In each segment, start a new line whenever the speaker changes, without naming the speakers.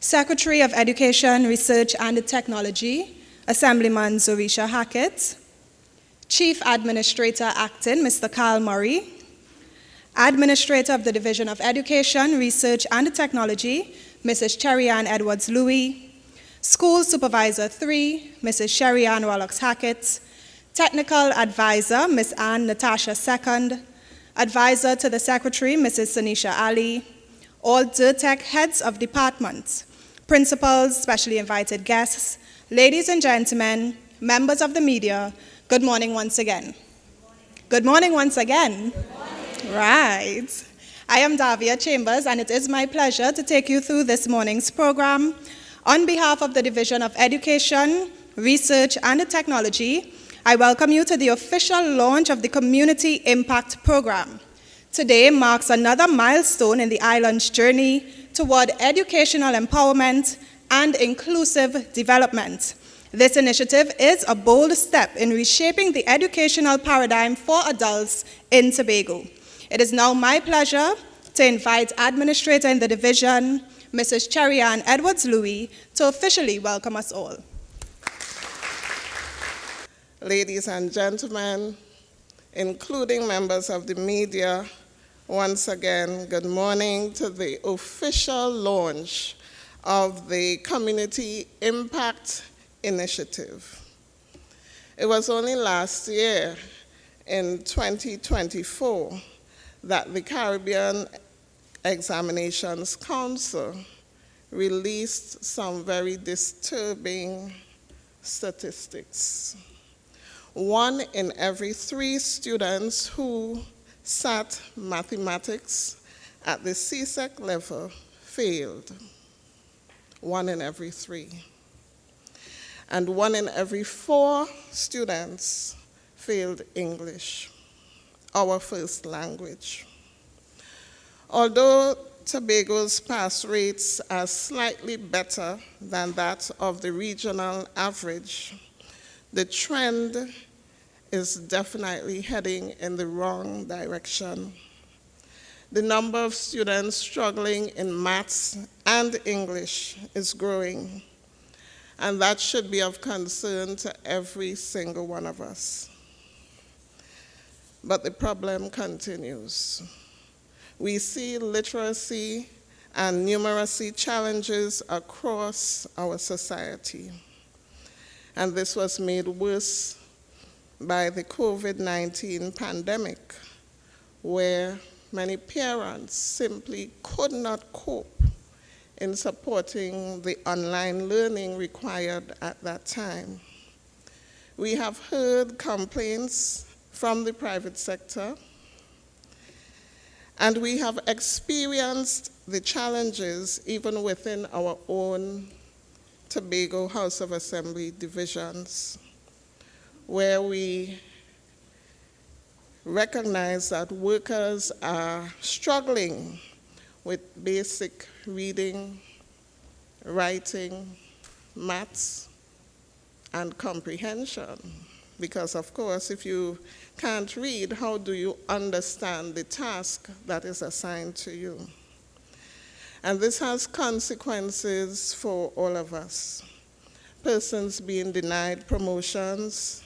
Secretary of Education, Research and Technology, Assemblyman Zorisha Hackett, Chief Administrator Acting, Mr. Carl Murray, Administrator of the Division of Education, Research and Technology, Mrs. Cherry-Ann Edwards-Louis, School Supervisor 3, Mrs. Sherry-Ann Rollocks Hackett, Technical Advisor, Ms. Ann Natasha II, Advisor to the Secretary, Mrs. Sanisha Ali, all Dertech heads of departments, principals, specially invited guests, ladies and gentlemen, members of the media, good morning once again. Good morning once again.
Good morning.
Right. I am Davia Chambers, and it is my pleasure to take you through this morning's program. On behalf of the Division of Education, Research and Technology, I welcome you to the official launch of the Community Impact Program. Today marks another milestone in the island's journey toward educational empowerment and inclusive development. This initiative is a bold step in reshaping the educational paradigm for adults in Tobago. It is now my pleasure to invite Administrator in the Division, Mrs. Cherry-Ann Edwards-Louis, to officially welcome us all.
Ladies and gentlemen, including members of the media, once again, good morning to the official launch of the Community Impact Initiative. It was only last year, in 2024, that the Caribbean Examinations Council released some very disturbing statistics. 1 in every 3 students who sat mathematics at the CSEC level failed. 1 in every 3. And 1 in every 4 students failed English, our first language. Although Tobago's pass rates are slightly better than that of the regional average, the trend is definitely heading in the wrong direction. The number of students struggling in maths and English is growing, and that should be of concern to every single one of us. But the problem continues. We see literacy and numeracy challenges across our society, and this was made worse by the COVID-19 pandemic, where many parents simply could not cope in supporting the online learning required at that time. We have heard complaints from the private sector, and we have experienced the challenges even within our own Tobago House of Assembly divisions, where we recognize that workers are struggling with basic reading, writing, maths, and comprehension. Because, of course, if you can't read, how do you understand the task that is assigned to you? And this has consequences for all of us. Persons being denied promotions,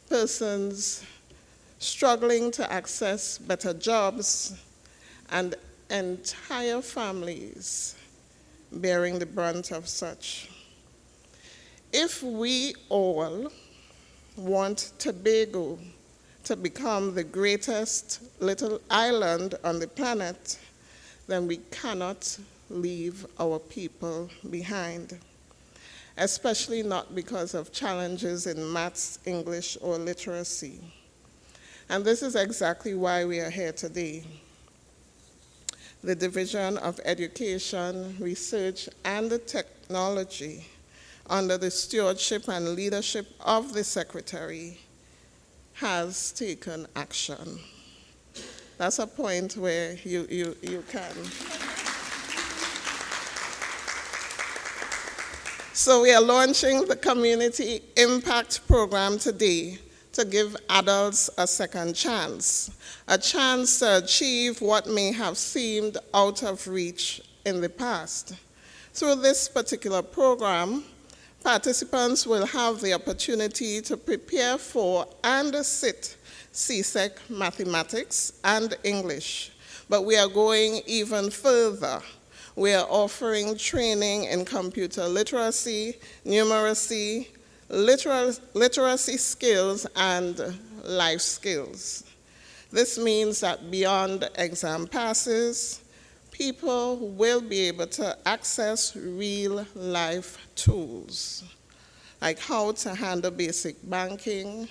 persons struggling to access better jobs, and entire families bearing the brunt of such. If we all want Tobago to become the greatest little island on the planet, then we cannot leave our people behind, especially not because of challenges in maths, English, or literacy. And this is exactly why we are here today. The Division of Education, Research, and Technology, under the stewardship and leadership of the Secretary, has taken action. That's a point where you can. So we are launching the Community Impact Program today to give adults a second chance, a chance to achieve what may have seemed out of reach in the past. Through this particular program, participants will have the opportunity to prepare for and sit CSEC mathematics and English. But we are going even further. We are offering training in computer literacy, numeracy, literacy skills, and life skills. This means that beyond exam passes, people will be able to access real-life tools, like how to handle basic banking,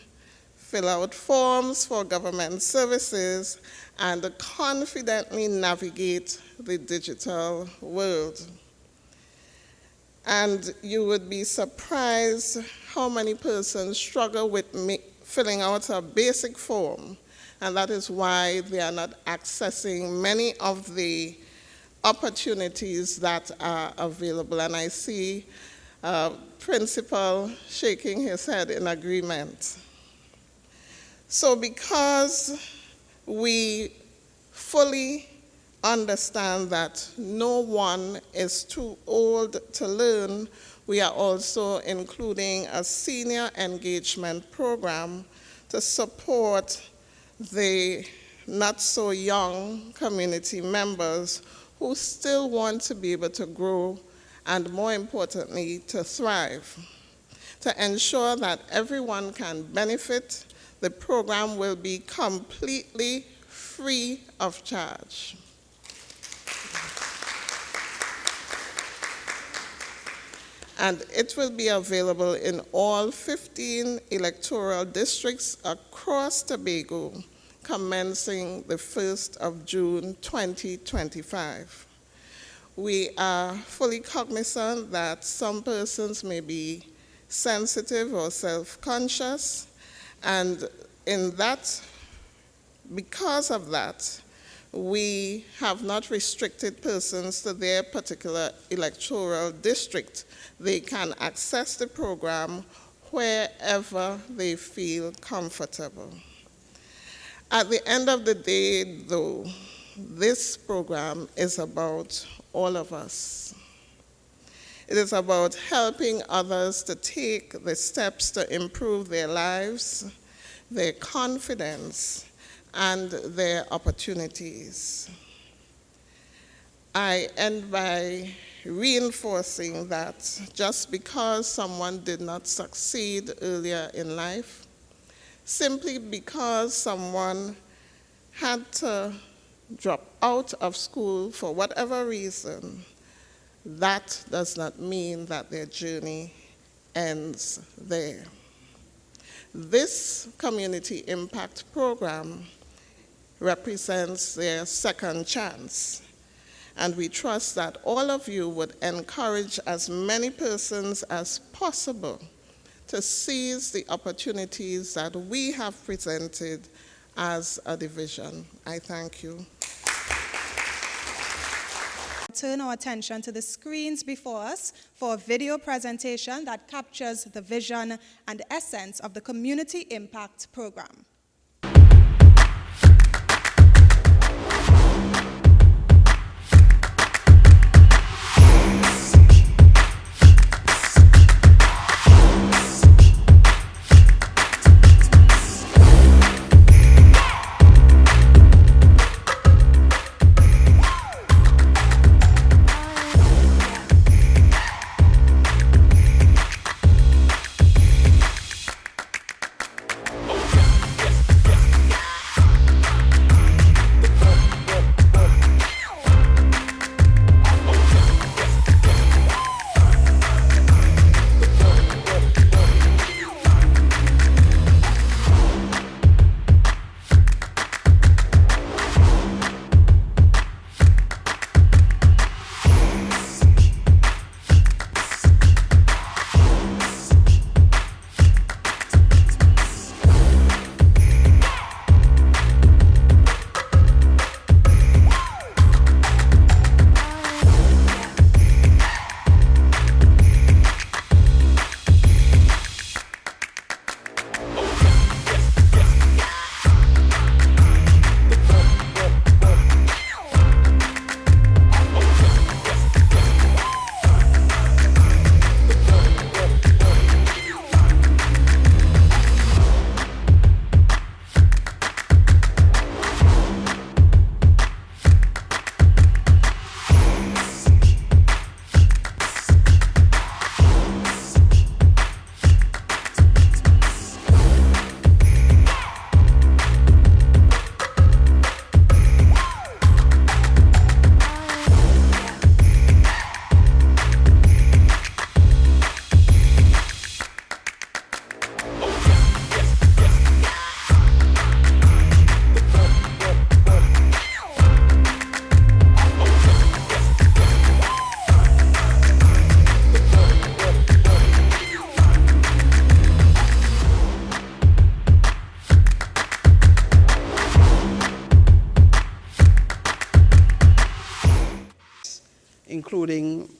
fill out forms for government services, and confidently navigate the digital world. And you would be surprised how many persons struggle with filling out a basic form, and that is why they are not accessing many of the opportunities that are available. And I see Principal shaking his head in agreement. So because we fully understand that no one is too old to learn, we are also including a senior engagement program to support the not so young community members who still want to be able to grow and, more importantly, to thrive. To ensure that everyone can benefit, the program will be completely free of charge. And it will be available in all 15 electoral districts across Tobago, commencing the 1st of June 2025. We are fully cognizant that some persons may be sensitive or self-conscious, and because of that, we have not restricted persons to their particular electoral district. They can access the program wherever they feel comfortable. At the end of the day, though, this program is about all of us. It is about helping others to take the steps to improve their lives, their confidence, and their opportunities. I end by reinforcing that just because someone did not succeed earlier in life, simply because someone had to drop out of school for whatever reason, that does not mean that their journey ends there. This community impact program represents their second chance, and we trust that all of you would encourage as many persons as possible to seize the opportunities that we have presented as a division. I thank you.
Turn our attention to the screens before us for a video presentation that captures the vision and essence of the Community Impact Program.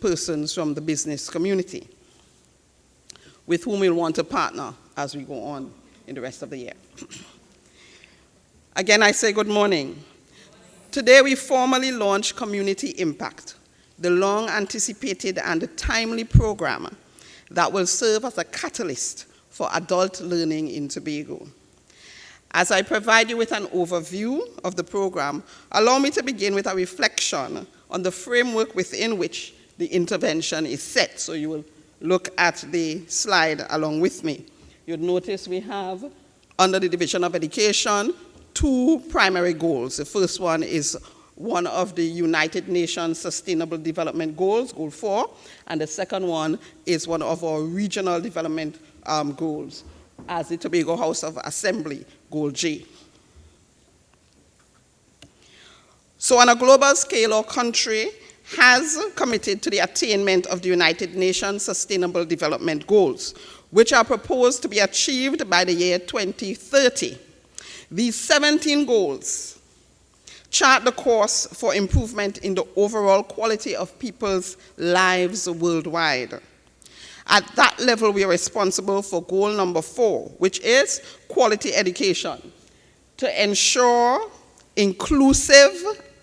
persons from the business community with whom we'll want to partner as we go on in the rest of the year. Again, I say good morning. Today we formally launch Community Impact, the long-anticipated and timely program that will serve as a catalyst for adult learning in Tobago. As I provide you with an overview of the program, allow me to begin with a reflection on the framework within which the intervention is set. So you will look at the slide along with me. You'll notice we have, under the Division of Education, 2 primary goals. The first one is one of the United Nations Sustainable Development Goals, Goal 4, and the second one is one of our regional development goals, as the Tobago House of Assembly, Goal J. So on a global scale, our country has committed to the attainment of the United Nations Sustainable Development Goals, which are proposed to be achieved by the year 2030. These 17 goals chart the course for improvement in the overall quality of people's lives worldwide. At that level, we are responsible for goal number 4, which is quality education, to ensure inclusive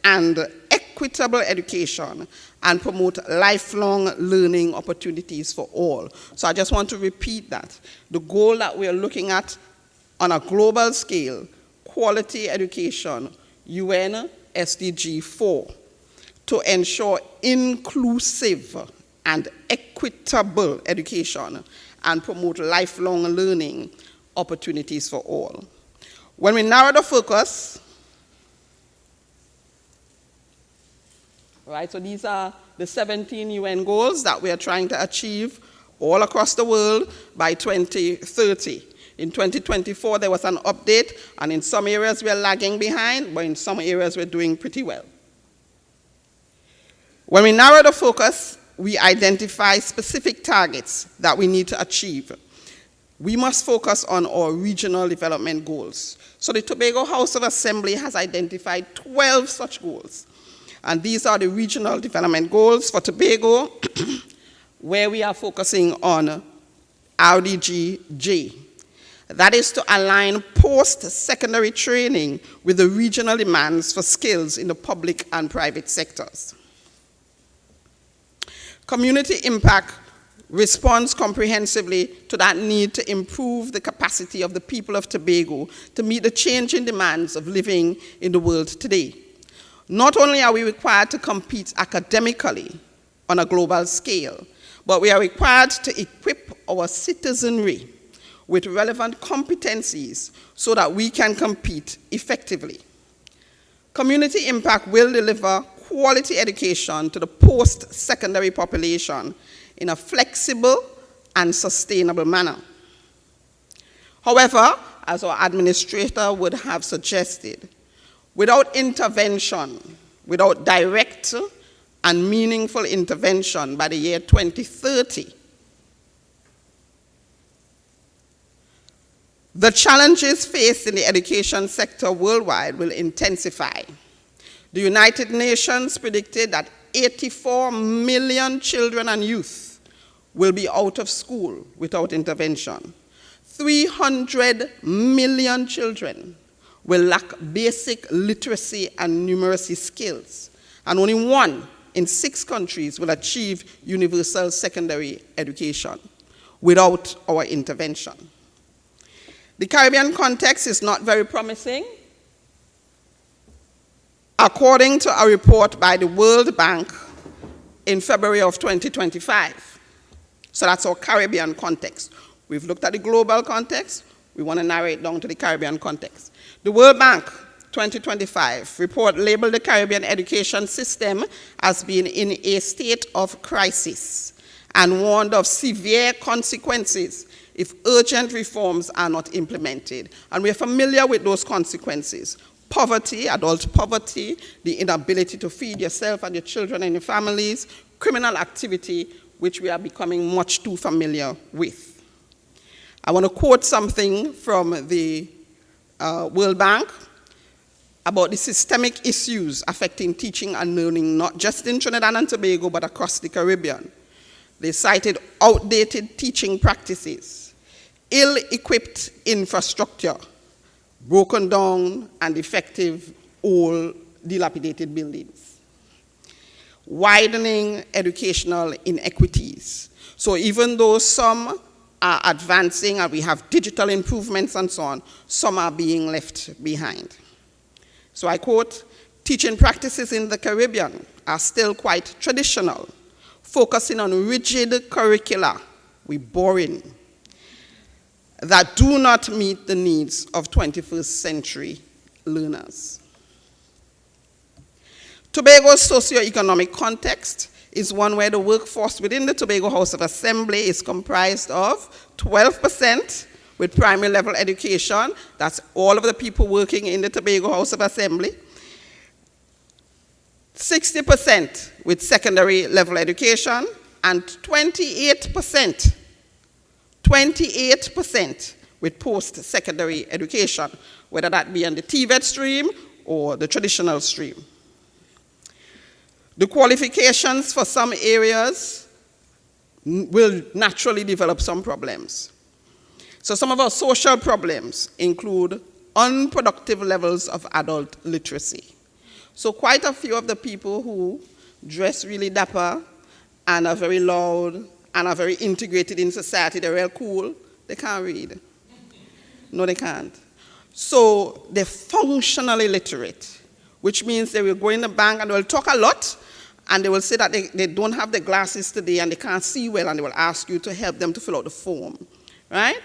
and equitable education and promote lifelong learning opportunities for all. So I just want to repeat that. The goal that we are looking at on a global scale, quality education, UN SDG 4, to ensure inclusive and equitable education and promote lifelong learning opportunities for all. When we narrow the focus, right, so these are the 17 UN goals that we are trying to achieve all across the world by 2030. In 2024, there was an update, and in some areas we're lagging behind, but in some areas we're doing pretty well. When we narrow the focus, we identify specific targets that we need to achieve. We must focus on our regional development goals. So the Tobago House of Assembly has identified 12 such goals. And these are the regional development goals for Tobago, where we are focusing on RDG J. That is to align post-secondary training with the regional demands for skills in the public and private sectors. Community impact responds comprehensively to that need to improve the capacity of the people of Tobago to meet the changing demands of living in the world today. Not only are we required to compete academically on a global scale, but we are required to equip our citizenry with relevant competencies so that we can compete effectively. Community impact will deliver quality education to the post-secondary population in a flexible and sustainable manner. However, as our administrator would have suggested, without intervention, without direct and meaningful intervention by the year 2030, the challenges faced in the education sector worldwide will intensify. The United Nations predicted that 84 million children and youth will be out of school without intervention. 300 million children will lack basic literacy and numeracy skills, and only 1 in 6 countries will achieve universal secondary education without our intervention. The Caribbean context is not very promising. According to a report by the World Bank in February of 2025. So that's our Caribbean context. We've looked at the global context. We want to narrow it down to the Caribbean context. The World Bank 2025 report labeled the Caribbean education system as being in a state of crisis and warned of severe consequences if urgent reforms are not implemented. And we're familiar with those consequences. Poverty, adult poverty, the inability to feed yourself and your children and your families, criminal activity, which we are becoming much too familiar with. I want to quote something from the World Bank. about the systemic issues affecting teaching and learning, not just in Trinidad and Tobago, but across the Caribbean. They cited outdated teaching practices, ill-equipped infrastructure, broken down and defective old dilapidated buildings, widening educational inequities. So even though some are advancing and we have digital improvements and so on, some are being left behind. So I quote, teaching practices in the Caribbean are still quite traditional, focusing on rigid curricula, we're boring, that do not meet the needs of 21st century learners. Tobago's socio-economic context is one where the workforce within the Tobago House of Assembly is comprised of 12% with primary level education, that's all of the people working in the Tobago House of Assembly, 60% with secondary level education, and 28% with post-secondary education, whether that be on the TVET stream or the traditional stream. The qualifications for some areas will naturally develop some problems. So some of our social problems include unproductive levels of adult literacy. So quite a few of the people who dress really dapper and are very loud and are very integrated in society, they're real cool, they can't read. No, they can't. So they're functionally literate, which means they will go in the bank and they'll talk a lot, and they will say that they don't have the glasses today and they can't see well, and they will ask you to help them to fill out the form, right?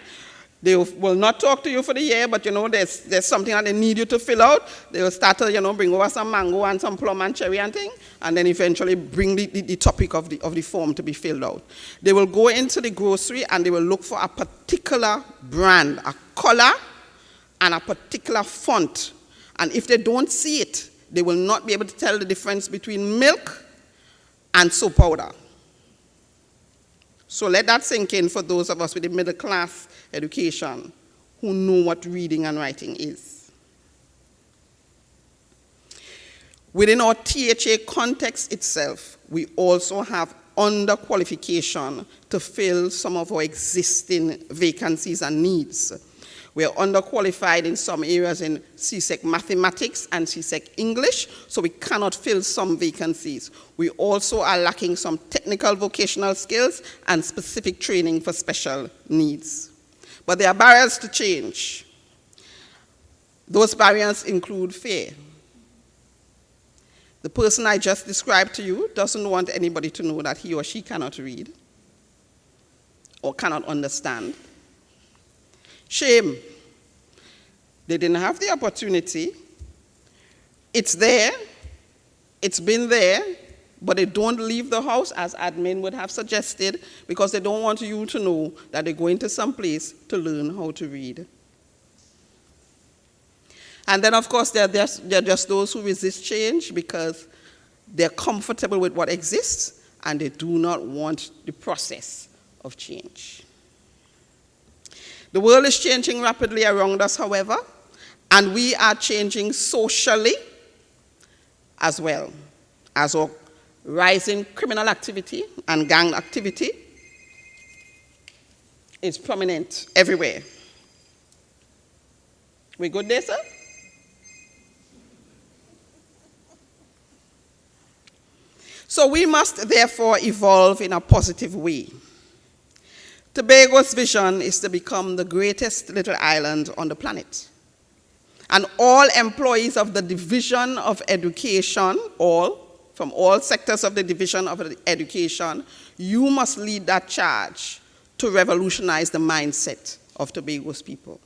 They will not talk to you for the year, but there's something that they need you to fill out. They will start to bring over some mango and some plum and cherry and thing, and then eventually bring the topic of the form to be filled out. They will go into the grocery and they will look for a particular brand, a color, and a particular font. And if they don't see it, they will not be able to tell the difference between milk and soap powder. So let that sink in for those of us with the middle class education who know what reading and writing is. Within our THA context itself, we also have underqualification to fill some of our existing vacancies and needs. We are underqualified in some areas in CSEC mathematics and CSEC English, so we cannot fill some vacancies. We also are lacking some technical vocational skills and specific training for special needs. But there are barriers to change. Those barriers include fear. The person I just described to you doesn't want anybody to know that he or she cannot read or cannot understand. Shame. They didn't have the opportunity. It's there. It's been there. But they don't leave the house, as admin would have suggested, because they don't want you to know that they're going to some place to learn how to read. And then, of course, there are just those who resist change because they're comfortable with what exists and they do not want the process of change. The world is changing rapidly around us, however, and we are changing socially as well, as our rising criminal activity and gang activity is prominent everywhere. We good there, sir? So we must therefore evolve in a positive way. Tobago's vision is to become the greatest little island on the planet. And all employees of the Division of Education, from all sectors of the Division of Education, you must lead that charge to revolutionize the mindset of Tobago's people.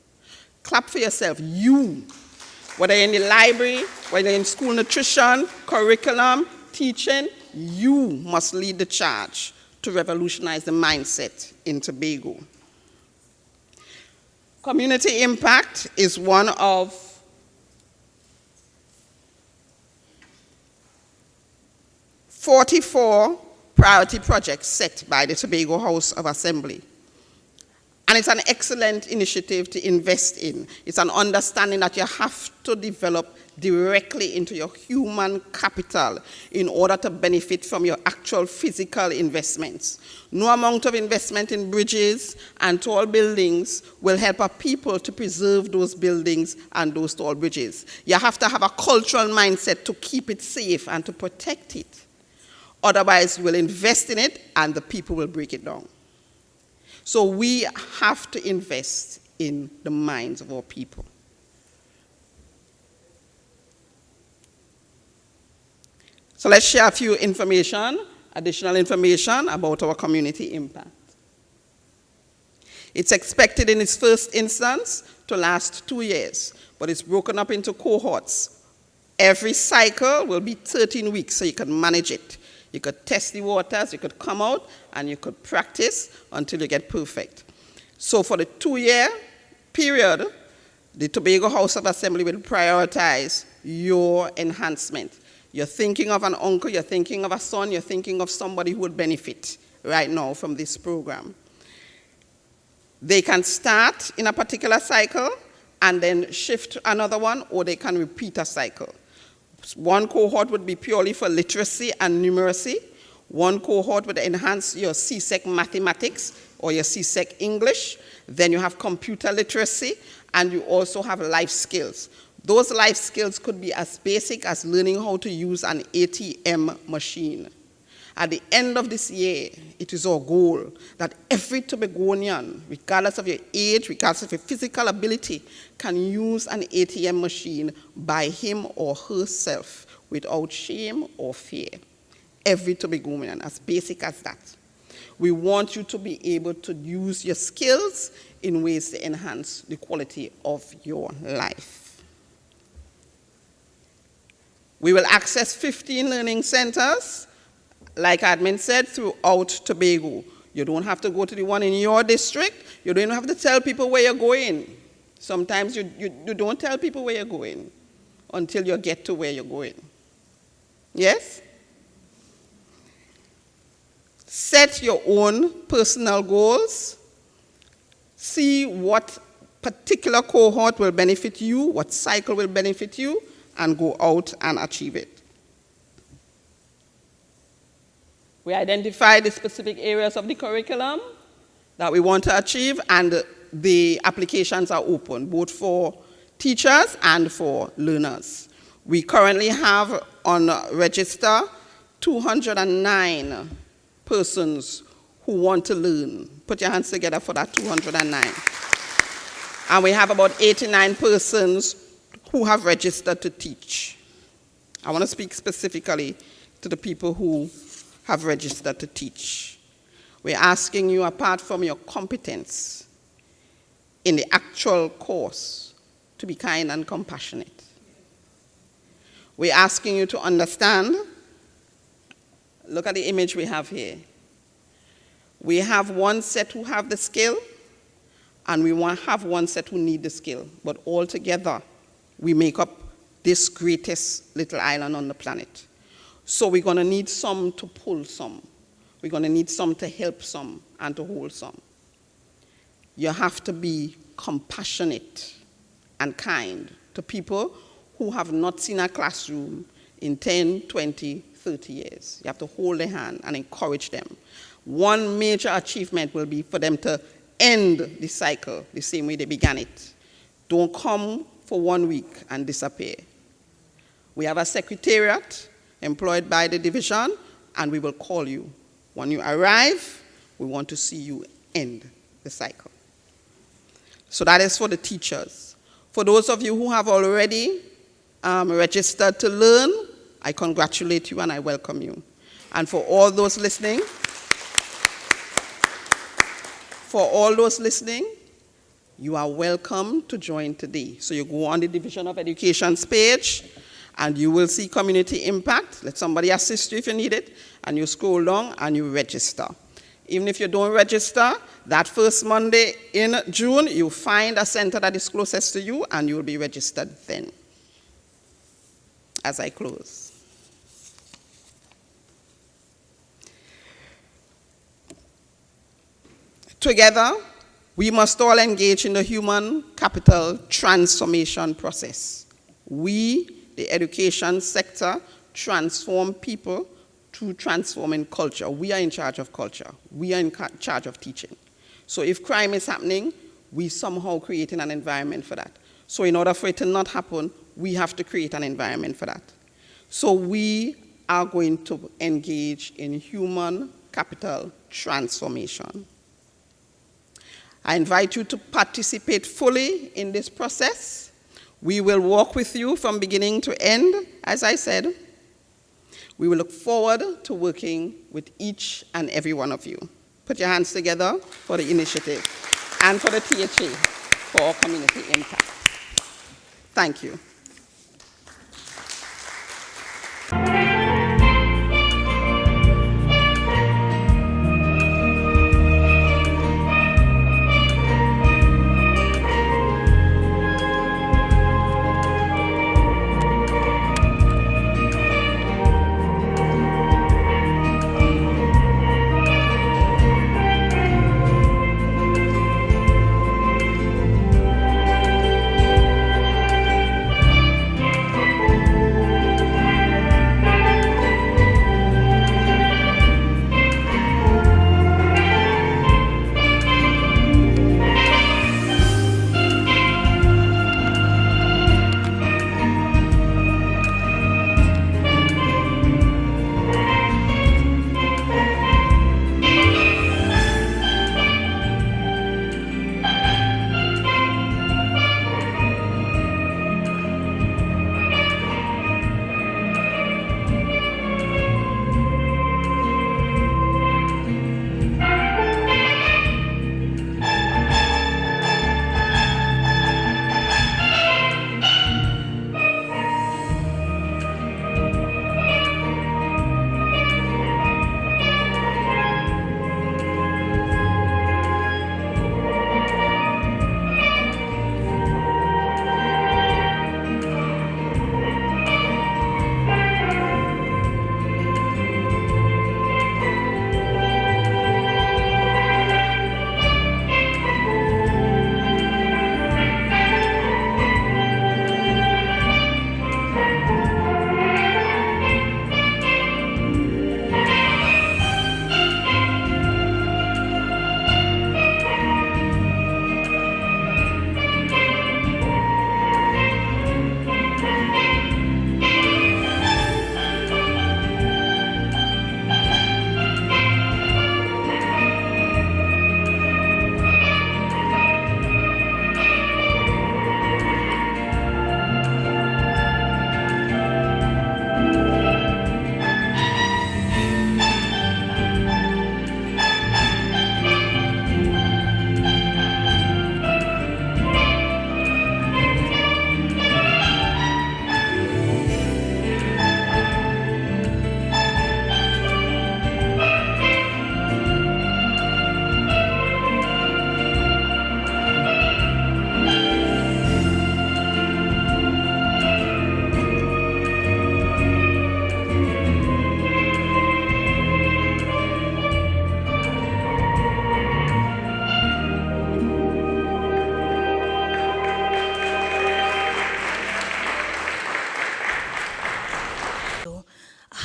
Clap for yourself. You, whether you're in the library, whether you're in school nutrition, curriculum, teaching, you must lead the charge to revolutionize the mindset in Tobago. Community impact is one of '44 priority projects set by the Tobago House of Assembly. And it's an excellent initiative to invest in. It's an understanding that you have to develop directly into your human capital in order to benefit from your actual physical investments. No amount of investment in bridges and tall buildings will help our people to preserve those buildings and those tall bridges. You have to have a cultural mindset to keep it safe and to protect it. Otherwise, we'll invest in it and the people will break it down. So we have to invest in the minds of our people. So let's share a few additional information about our community impact. It's expected in its first instance to last 2 years, but it's broken up into cohorts. Every cycle will be 13 weeks, so you can manage it. You could test the waters, you could come out, and you could practice until you get perfect. So for the 2-year period, the Tobago House of Assembly will prioritize your enhancement. You're thinking of an uncle, you're thinking of a son, you're thinking of somebody who would benefit right now from this program. They can start in a particular cycle and then shift to another one, or they can repeat a cycle. One cohort would be purely for literacy and numeracy. One cohort would enhance your CSEC mathematics or your CSEC English. Then you have computer literacy, and you also have life skills. Those life skills could be as basic as learning how to use an ATM machine. At the end of this year, it is our goal that every Tobagonian, regardless of your age, regardless of your physical ability, can use an ATM machine by him or herself without shame or fear. Every Tobagonian, as basic as that. We want you to be able to use your skills in ways to enhance the quality of your life. We will access 15 learning centers, like admin said, throughout Tobago. You don't have to go to the one in your district. You don't have to tell people where you're going. Sometimes you don't tell people where you're going until you get to where you're going. Yes? Set your own personal goals. See what particular cohort will benefit you, what cycle will benefit you, and go out and achieve it. We identify the specific areas of the curriculum that we want to achieve, and the applications are open, both for teachers and for learners. We currently have on register 209 persons who want to learn. Put your hands together for that 209. And we have about 89 persons who have registered to teach. I want to speak specifically to the people who have registered to teach. We're asking you, apart from your competence in the actual course, to be kind and compassionate. We're asking you to understand, look at the image we have here. We have one set who have the skill, and we have one set who need the skill. But all together, we make up this greatest little island on the planet. So we're going to need some to pull some. We're going to need some to help some and to hold some. You have to be compassionate and kind to people who have not seen a classroom in 10, 20, 30 years. You have to hold their hand and encourage them. One major achievement will be for them to end the cycle the same way they began it. Don't come for 1 week and disappear. We have a secretariat employed by the division, and we will call you. When you arrive, we want to see you end the cycle. So that is for the teachers. For those of you who have already registered to learn, I congratulate you and I welcome you. And for all those listening, you are welcome to join today. So you go on the Division of Education's page, and you will see community impact. Let somebody assist you if you need it, and you scroll down and you register. Even if you don't register, that first Monday in June, you find a center that is closest to you, and you will be registered then. As I close. Together, We must all engage in the human capital transformation process. We, the education sector, transform people to transforming culture. We are in charge of culture. We are in charge of teaching. So if crime is happening, we somehow creating an environment for that. So in order for it to not happen, we have to create an environment for that. So we are going to engage in human capital transformation. I invite you to participate fully in this process. We will walk with you from beginning to end, as I said. We will look forward to working with each and every one of you. Put your hands together for the initiative and for the THA for community impact. Thank you.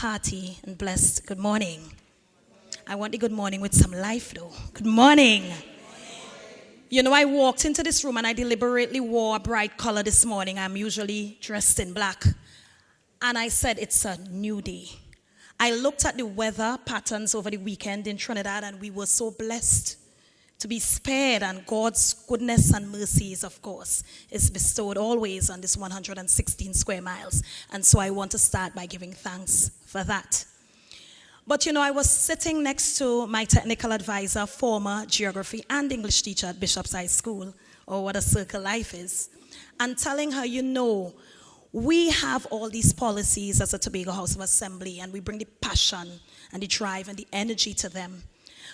Hearty and blessed good morning. I want the good morning with some life though. Good morning. You know, I walked into this room and I deliberately wore a bright color this morning. I'm usually dressed in black. And I said it's a new day. I looked at the weather patterns over the weekend in Trinidad and we were so blessed to be spared, and God's goodness and mercies, of course, is bestowed always on this 116 square miles. And so I want to start by giving thanks for that. But you know, I was sitting next to my technical advisor, former geography and English teacher at Bishop's High School, or what a circle life is, and telling her, you know, we have all these policies as a Tobago House of Assembly, and we bring the passion and the drive and the energy to them.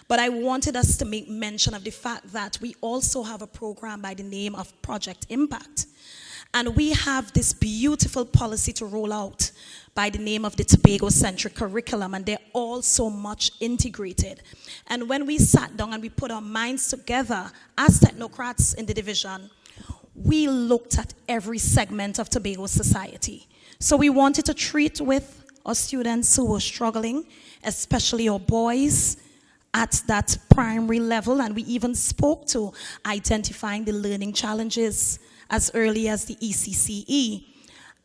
But I wanted us to make mention of the fact that we also have a program by the name of Project Impact. And we have this beautiful policy to roll out by the name of the Tobago-centric curriculum, and they're all so much integrated. And when we sat down and we put our minds together as technocrats in the division, we looked at every segment of Tobago society. So we wanted to treat with our students who were struggling, especially our boys at that primary level, and we even spoke to identifying the learning challenges as early as the ECCE,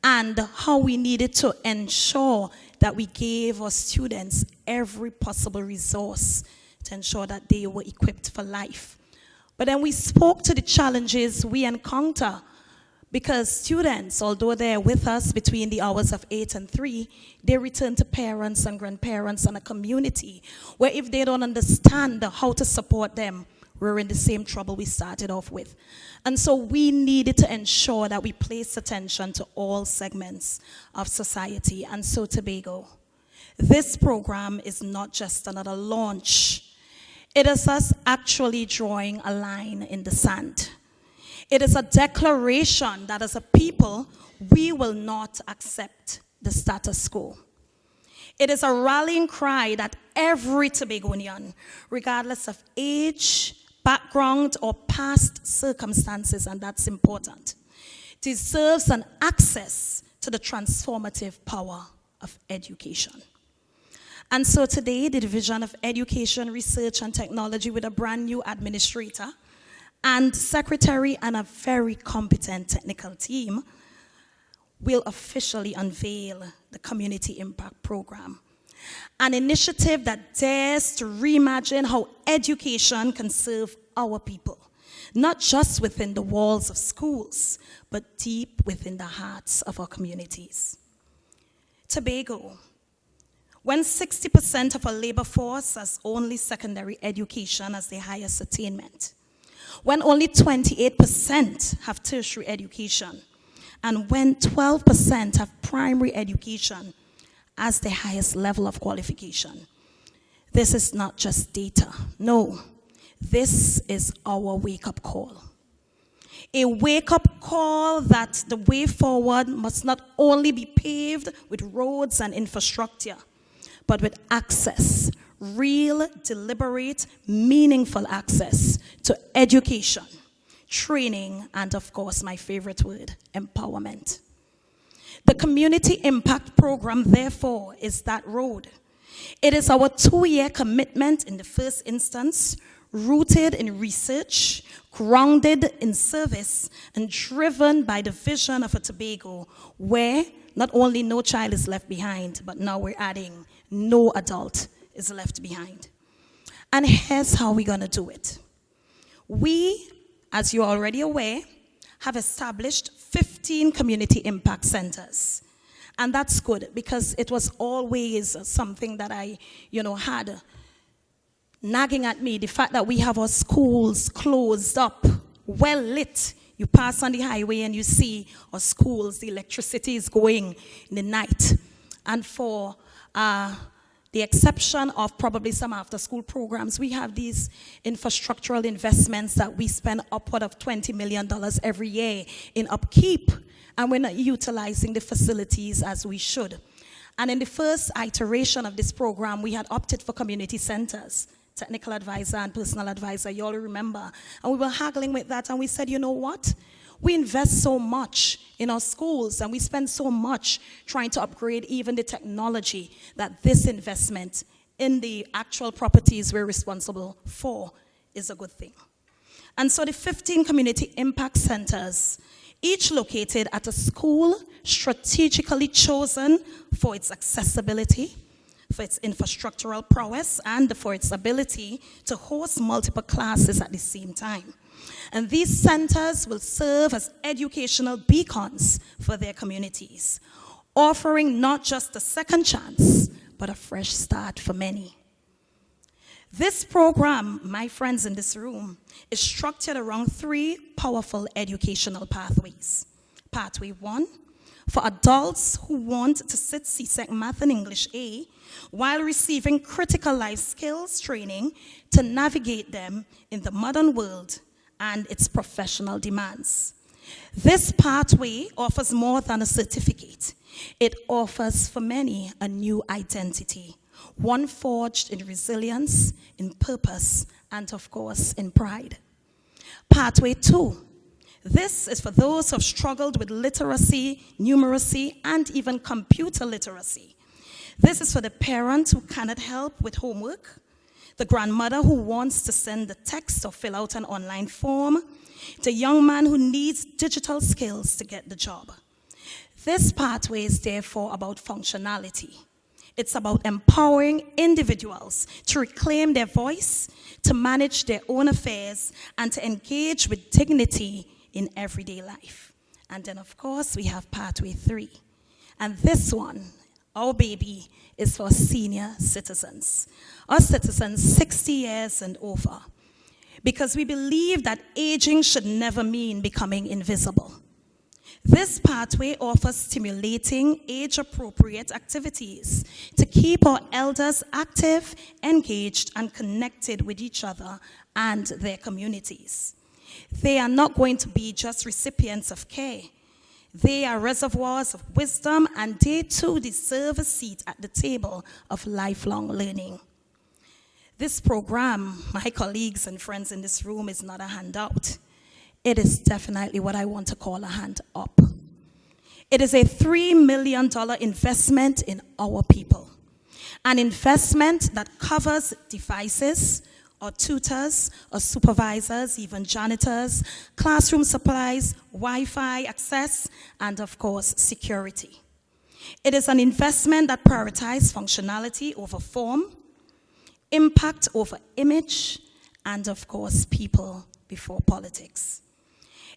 and how we needed to ensure that we gave our students every possible resource to ensure that they were equipped for life. But then we spoke to the challenges we encounter, because students, although they're with us between the hours of 8 and 3, they return to parents and grandparents and a community where if they don't understand how to support them, we're in the same trouble we started off with. And so we needed to ensure that we place attention to all segments of society. And so Tobago, this program is not just another launch. It is us actually drawing a line in the sand. It is a declaration that as a people, we will not accept the status quo. It is a rallying cry that every Tobagonian, regardless of age, background, or past circumstances, and that's important, deserves an access to the transformative power of education. And so today, the Division of Education, Research, and Technology, with a brand new administrator and secretary and a very competent technical team, will officially unveil the Community Impact Program, an initiative that dares to reimagine how education can serve our people, not just within the walls of schools, but deep within the hearts of our communities. Tobago, when 60% of our labor force has only secondary education as their highest attainment, when only 28% have tertiary education, and when 12% have primary education as the highest level of qualification. This is not just data. No, this is our wake-up call. A wake-up call that the way forward must not only be paved with roads and infrastructure, but with access, real, deliberate, meaningful access to education, training, and of course, my favorite word, empowerment. The Community Impact Program, therefore, is that road. It is our 2-year commitment in the first instance, rooted in research, grounded in service, and driven by the vision of a Tobago where not only no child is left behind, but now we're adding no adult is left behind. And here's how we're going to do it. We, as you're already aware, have established 15 community impact centers. And that's good because it was always something that I, had nagging at me, the fact that we have our schools closed up, well lit. You pass on the highway and you see our schools, the electricity is going in the night. And for the exception of probably some after-school programs, we have these infrastructural investments that we spend upward of $20 million every year in upkeep, and we're not utilizing the facilities as we should. And in the first iteration of this program, we had opted for community centers, technical advisor and personal advisor, you all remember. And we were haggling with that, and we said, you know what? We invest so much in our schools, and we spend so much trying to upgrade even the technology that this investment in the actual properties we're responsible for is a good thing. And so the 15 community impact centers, each located at a school strategically chosen for its accessibility, for its infrastructural prowess, and for its ability to host multiple classes at the same time. And these centers will serve as educational beacons for their communities, offering not just a second chance, but a fresh start for many. This program, my friends in this room, is structured around 3 powerful educational pathways. Pathway 1, for adults who want to sit CSEC Math and English A while receiving critical life skills training to navigate them in the modern world and its professional demands. This pathway offers more than a certificate. It offers for many a new identity, one forged in resilience, in purpose, and of course, in pride. Pathway 2. This is for those who have struggled with literacy, numeracy, and even computer literacy. This is for the parent who cannot help with homework, the grandmother who wants to send the text or fill out an online form, the young man who needs digital skills to get the job. This pathway is therefore about functionality. It's about empowering individuals to reclaim their voice, to manage their own affairs, and to engage with dignity in everyday life. And then, of course, we have pathway 3. And this one, our baby, is for senior citizens. Us citizens 60 years and over. Because we believe that aging should never mean becoming invisible. This pathway offers stimulating age-appropriate activities to keep our elders active, engaged, and connected with each other and their communities. They are not going to be just recipients of care. They are reservoirs of wisdom, and they too deserve a seat at the table of lifelong learning. This program, my colleagues and friends in this room, is not a handout. It is definitely what I want to call a hand up. It is a $3 million investment in our people. An investment that covers devices, or tutors, or supervisors, even janitors, classroom supplies, Wi-Fi access, and of course, security. It is an investment that prioritizes functionality over form, impact over image, and of course, people before politics.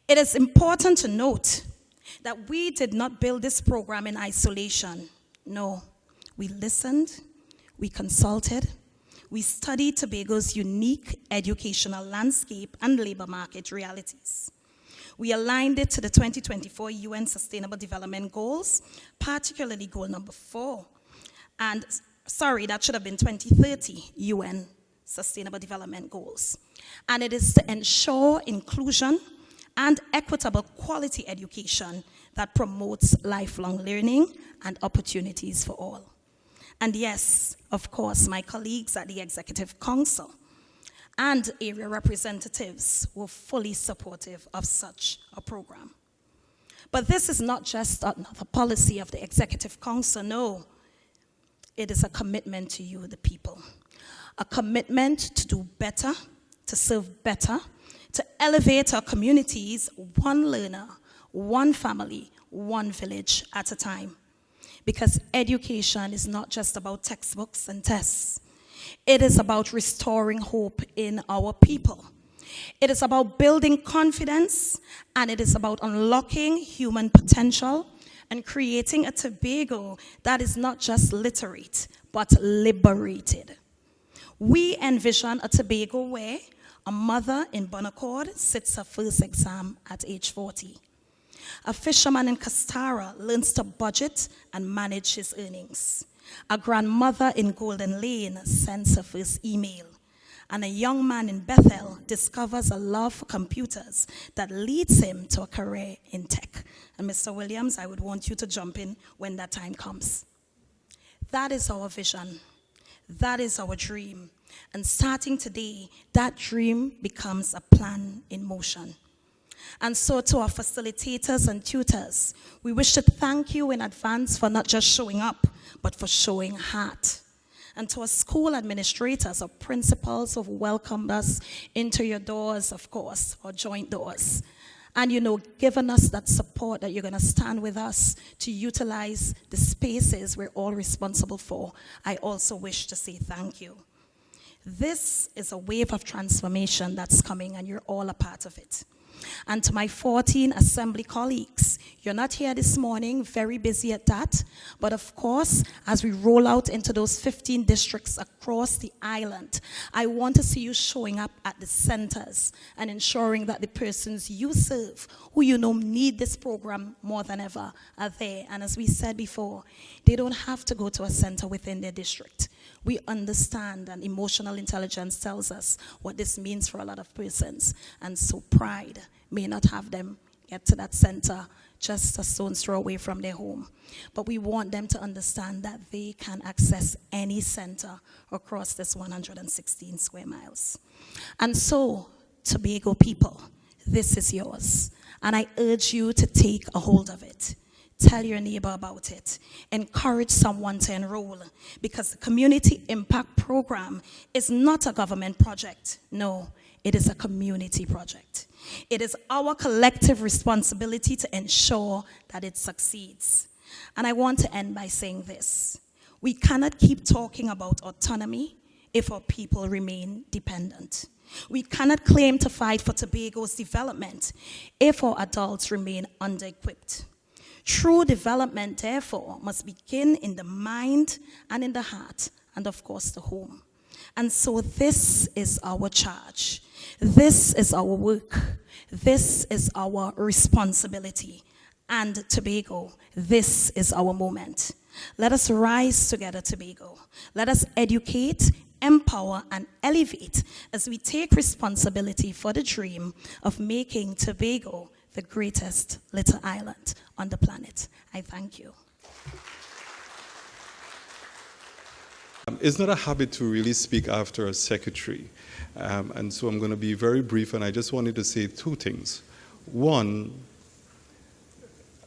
It is important to note that we did not build this program in isolation. No, we listened, we consulted, we studied Tobago's unique educational landscape and labor market realities. We aligned it to the 2024 UN Sustainable Development Goals, particularly goal number 4. And sorry, that should have been 2030 UN Sustainable Development Goals. And it is to ensure inclusion and equitable quality education that promotes lifelong learning and opportunities for all. And yes, of course, my colleagues at the Executive Council and area representatives were fully supportive of such a program. But this is not just another policy of the Executive Council, no. It is a commitment to you, the people. A commitment to do better, to serve better, to elevate our communities one learner, one family, one village at a time. Because education is not just about textbooks and tests. It is about restoring hope in our people. It is about building confidence, and it is about unlocking human potential and creating a Tobago that is not just literate, but liberated. We envision a Tobago where a mother in Bonaccord sits her first exam at age 40. A fisherman in Castara learns to budget and manage his earnings. A grandmother in Golden Lane sends her first email. And a young man in Bethel discovers a love for computers that leads him to a career in tech. And Mr. Williams, I would want you to jump in when that time comes. That is our vision. That is our dream. And starting today, that dream becomes a plan in motion. And so to our facilitators and tutors, we wish to thank you in advance for not just showing up, but for showing heart. And to our school administrators or principals who have welcomed us into your doors, of course, or joint doors. And, given us that support that you're going to stand with us to utilize the spaces we're all responsible for, I also wish to say thank you. This is a wave of transformation that's coming, and you're all a part of it. And to my 14 assembly colleagues, you're not here this morning, very busy at that, but of course, as we roll out into those 15 districts across the island, I want to see you showing up at the centers and ensuring that the persons you serve, who need this program more than ever, are there. And as we said before, they don't have to go to a center within their district. We understand, and emotional intelligence tells us what this means for a lot of persons. And so pride may not have them get to that center just a stone's throw away from their home. But we want them to understand that they can access any center across this 116 square miles. And so, Tobago people, this is yours. And I urge you to take a hold of it. Tell your neighbor about it. Encourage someone to enroll, because the Community Impact Program is not a government project. No, it is a community project. It is our collective responsibility to ensure that it succeeds. And I want to end by saying this. We cannot keep talking about autonomy if our people remain dependent. We cannot claim to fight for Tobago's development if our adults remain under-equipped. True development, therefore, must begin in the mind and in the heart, and of course the home. And so this is our charge. This is our work. This is our responsibility. And Tobago, this is our moment. Let us rise together, Tobago. Let us educate, empower, and elevate as we take responsibility for the dream of making Tobago the greatest little island on the planet. I thank you.
It's not a habit to really speak after a secretary. And so I'm going to be very brief, and I just wanted to say two things. One,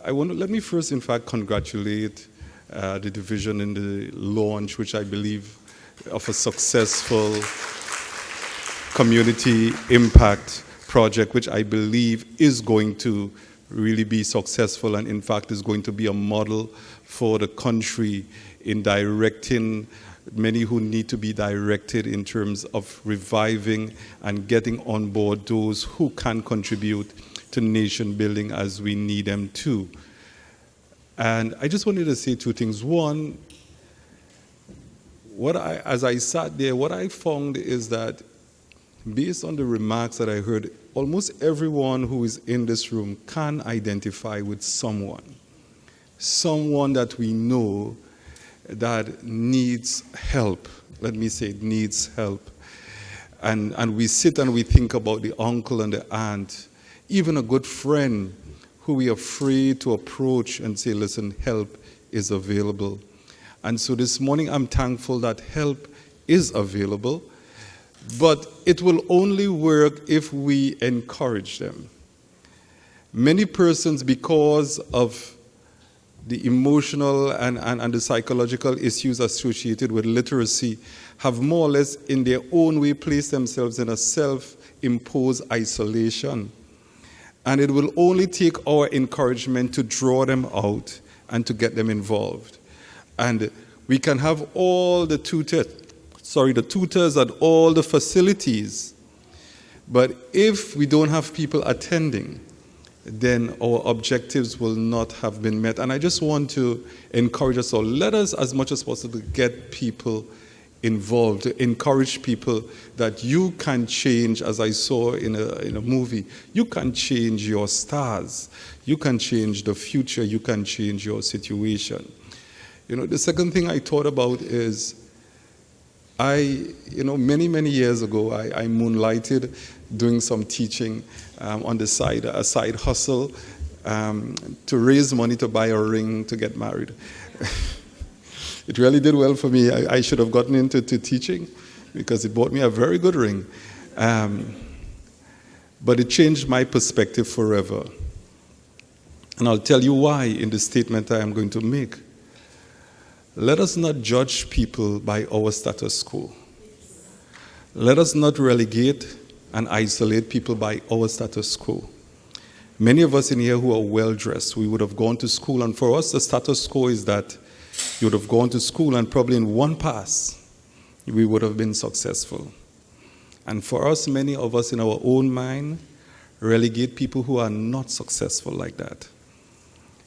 let me first, in fact, congratulate the division in the launch, which I believe of a successful community impact project, which I believe is going to really be successful, and in fact is going to be a model for the country in directing many who need to be directed in terms of reviving and getting on board those who can contribute to nation building as we need them to. And I just wanted to say two things. One, as I sat there, what I found is that based on the remarks that I heard, almost everyone who is in this room can identify with someone that we know that needs help. Let me say, needs help. And we sit and we think about the uncle and the aunt, even a good friend who we are afraid to approach and say, listen, help is available. And so this morning I'm thankful that help is available, but it will only work if we encourage them. Many persons, because of the emotional and the psychological issues associated with literacy, have more or less in their own way placed themselves in a self-imposed isolation. And it will only take our encouragement to draw them out and to get them involved. And we can have all the tutors at all the facilities, but if we don't have people attending, then our objectives will not have been met. And I just want to encourage us all, let us as much as possible get people involved, to encourage people that you can change, as I saw in a movie, you can change your stars, you can change the future, you can change your situation. The second thing I thought about is, many years ago, I moonlighted doing some teaching on the side, a side hustle, to raise money to buy a ring to get married. It really did well for me. I should have gotten into teaching because it bought me a very good ring. But it changed my perspective forever. And I'll tell you why in the statement I am going to make. Let us not judge people by our status quo. Let us not relegate and isolate people by our status quo. Many of us in here who are well-dressed, we would have gone to school, and for us the status quo is that you would have gone to school and probably in one pass we would have been successful. And for us, many of us in our own mind relegate people who are not successful like that.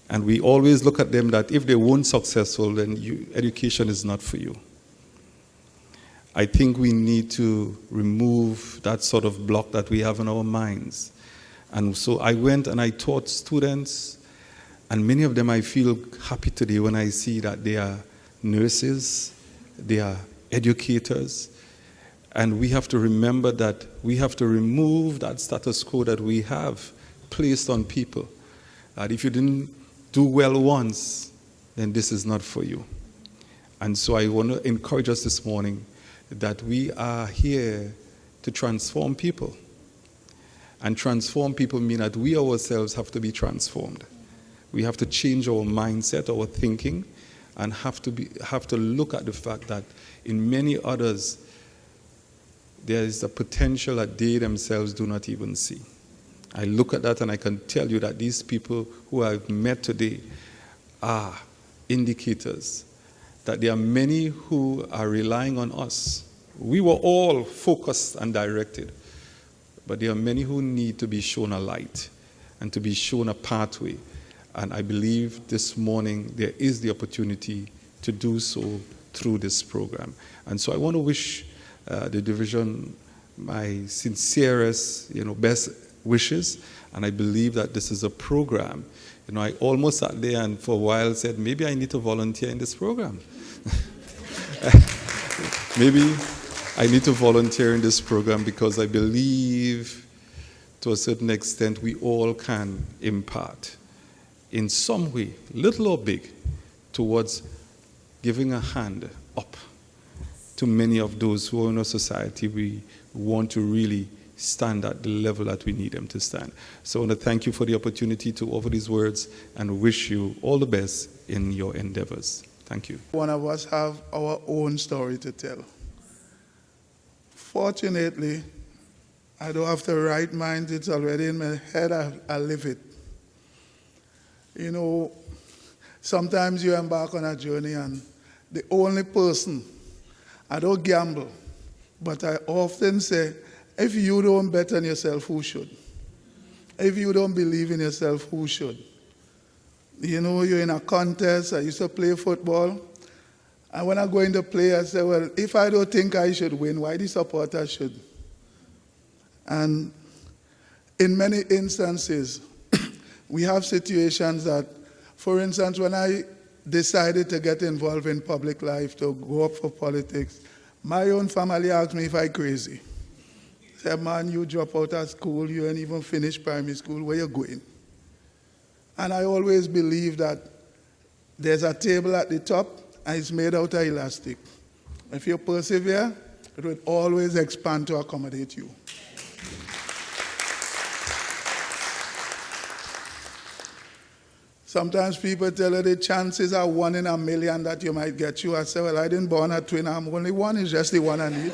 And we always look at them that if they weren't successful, then education is not for you. I think we need to remove that sort of block that we have in our minds. And so I went and I taught students, and many of them I feel happy today when I see that they are nurses, they are educators, and we have to remember that we have to remove that status quo that we have placed on people. That if you didn't do well once, then this is not for you. And so I want to encourage us this morning that we are here to transform people. And transform people mean that we ourselves have to be transformed. We have to change our mindset, our thinking, and have to look at the fact that in many others, there is a potential that they themselves do not even see. I look at that and I can tell you that these people who I've met today are indicators that there are many who are relying on us. We were all focused and directed, but there are many who need to be shown a light and to be shown a pathway. And I believe this morning there is the opportunity to do so through this program. And so I want to wish the division my sincerest, best wishes. And I believe that this is a program. I almost sat there and for a while said, maybe I need to volunteer in this program. Maybe I need to volunteer in this program because I believe to a certain extent we all can impart in some way, little or big, towards giving a hand up to many of those who are in our society we want to really stand at the level that we need them to stand. So I want to thank you for the opportunity to offer these words and wish you all the best in your endeavors. Thank you.
One of us have our own story to tell. Fortunately, I don't have to write mine. It's already in my head. I live it. Sometimes you embark on a journey and the only person, I don't gamble, but I often say, if you don't bet on yourself, who should? If you don't believe in yourself, who should? You're in a contest. I used to play football. And when I go into play, I say, well, if I don't think I should win, why the supporters should? And in many instances, we have situations that, for instance, when I decided to get involved in public life, to go up for politics, my own family asked me if I'm crazy. They said, man, you drop out of school, you ain't even finish primary school, where you going? And I always believe that there's a table at the top and it's made out of elastic. If you persevere, it will always expand to accommodate you. Sometimes people tell you the chances are 1 in a million that you might get you. I say, well, I didn't born a twin. I'm only one. It's just the one I need.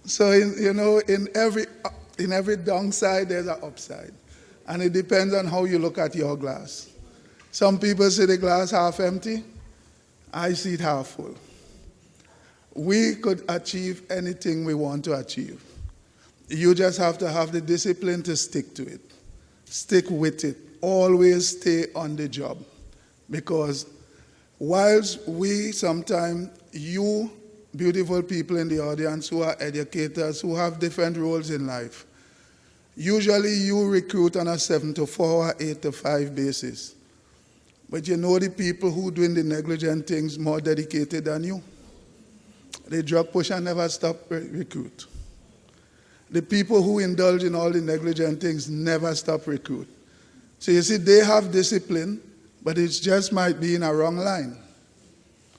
So, in every downside, there's an upside. And it depends on how you look at your glass. Some people see the glass half empty. I see it half full. We could achieve anything we want to achieve. You just have to have the discipline to stick to it. Stick with it. Always stay on the job. Because whilst we sometimes, you beautiful people in the audience who are educators, who have different roles in life, usually you recruit on a 7 to 4 or 8 to 5 basis. But the people who doing the negligent things more dedicated than you. The drug pusher never stop recruit. The people who indulge in all the negligent things never stop recruit. So you see, they have discipline, but it just might be in a wrong line.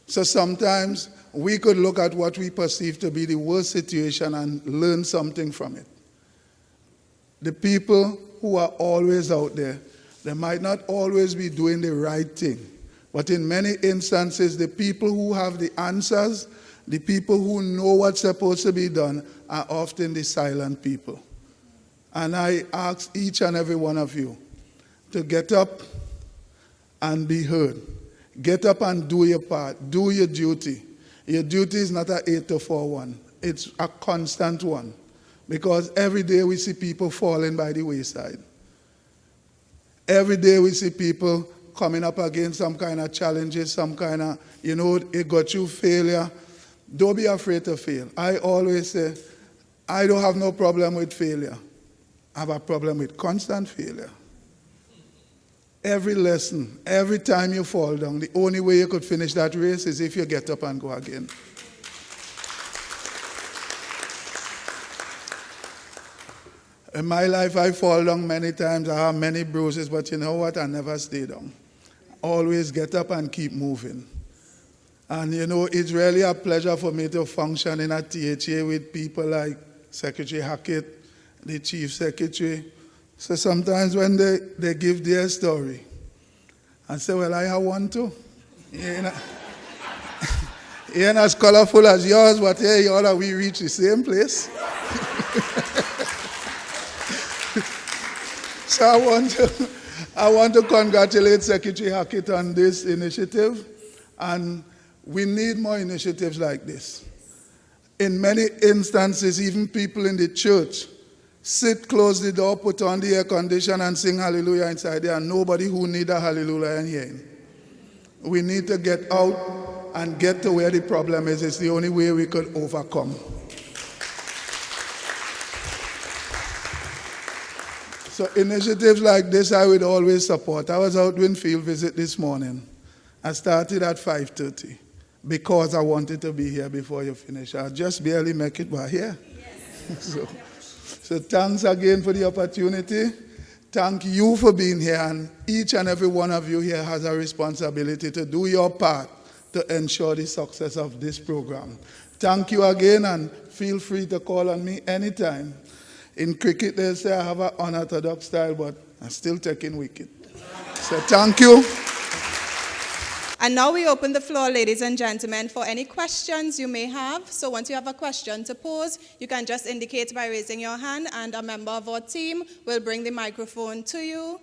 So sometimes we could look at what we perceive to be the worst situation and learn something from it. The people who are always out there, they might not always be doing the right thing. But in many instances, the people who have the answers, the people who know what's supposed to be done, are often the silent people. And I ask each and every one of you to get up and be heard. Get up and do your part. Do your duty. Your duty is not an 8 to 4 one. It's a constant one. Because every day we see people falling by the wayside. Every day we see people coming up against some kind of challenges, some kind of, it got you failure. Don't be afraid to fail. I always say, I don't have no problem with failure. I have a problem with constant failure. Every lesson, every time you fall down, the only way you could finish that race is if you get up and go again. In my life, I fall down many times. I have many bruises, but you know what? I never stay down. Always get up and keep moving. And you know, it's really a pleasure for me to function in a THA with people like Secretary Hackett, the Chief Secretary. So sometimes when they give their story, I say, well, I have one too. It ain't as colorful as yours, but hey, all of we reach the same place. So I want to congratulate Secretary Hackett on this initiative, and we need more initiatives like this. In many instances, even people in the church sit, close the door, put on the air condition, and sing hallelujah inside there, and nobody who need a hallelujah in here. We need to get out and get to where the problem is. It's the only way we could overcome. So initiatives like this I would always support. I was out doing field visit this morning. I started at 5:30 because I wanted to be here before you finish. I just barely make it by here. Yes. So thanks again for the opportunity. Thank you for being here, and each and every one of you here has a responsibility to do your part to ensure the success of this program. Thank you again, and feel free to call on me anytime. In cricket, they say I have an unorthodox style, but I'm still taking wicket. So thank you.
And now we open the floor, ladies and gentlemen, for any questions you may have. So once you have a question to pose, you can just indicate by raising your hand, and a member of our team will bring the microphone to you.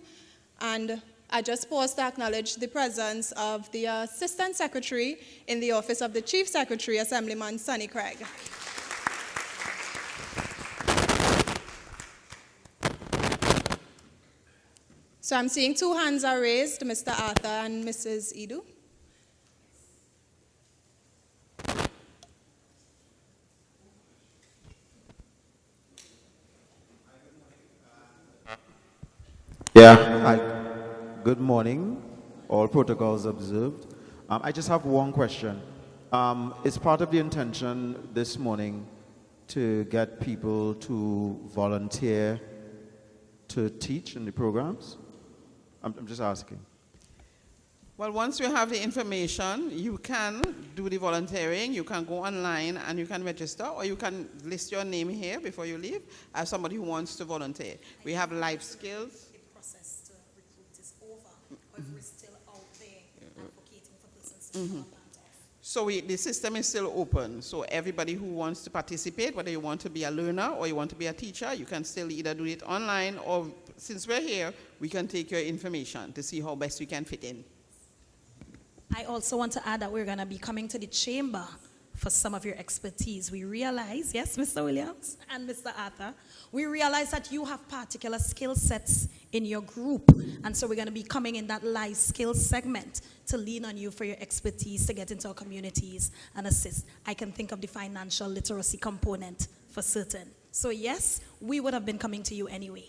And I just pause to acknowledge the presence of the Assistant Secretary in the Office of the Chief Secretary, Assemblyman Sonny Craig. So I'm seeing two hands are raised, Mr. Arthur and Mrs. Edu.
Yeah. Hi. Good morning. All protocols observed. I just have one question. It's part of the intention this morning to get people to volunteer to teach in the programs. I'm just asking.
Well, once you have the information, you can do the volunteering. You can go online and you can register, or you can list your name here before you leave as somebody who wants to volunteer. We have life skills.
The process to recruit is over, but we're still out there advocating for persons to come off.
So the system is still open. So everybody who wants to participate, whether you want to be a learner or you want to be a teacher, you can still either do it online, or since we're here, we can take your information to see how best we can fit in.
I also want to add that we're going to be coming to the chamber for some of your expertise. We realize, yes, Mr. Williams and Mr. Arthur, we realize that you have particular skill sets in your group. And so we're going to be coming in that live skills segment to lean on you for your expertise to get into our communities and assist. I can think of the financial literacy component for certain. So yes, we would have been coming to you anyway.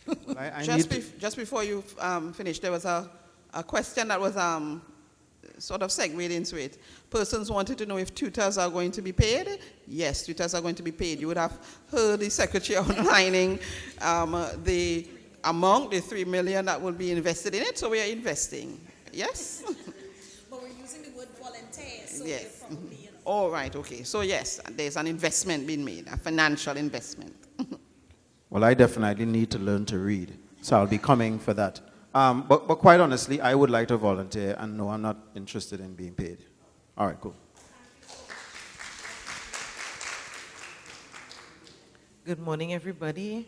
Well,
Just before you finish, there was a question that was sort of segued into it. Persons wanted to know if tutors are going to be paid. Yes, tutors are going to be paid. You would have heard the Secretary outlining the amount, the $3 million that will be invested in it, so we are investing. Yes?
But we're using the word volunteer, so
yes.
probably, you know.
All right, okay. So yes, there's an investment being made, a financial investment.
Well, I definitely need to learn to read, so I'll be coming for that. But quite honestly, I would like to volunteer, and no, I'm not interested in being paid. All right, cool.
Good morning, everybody.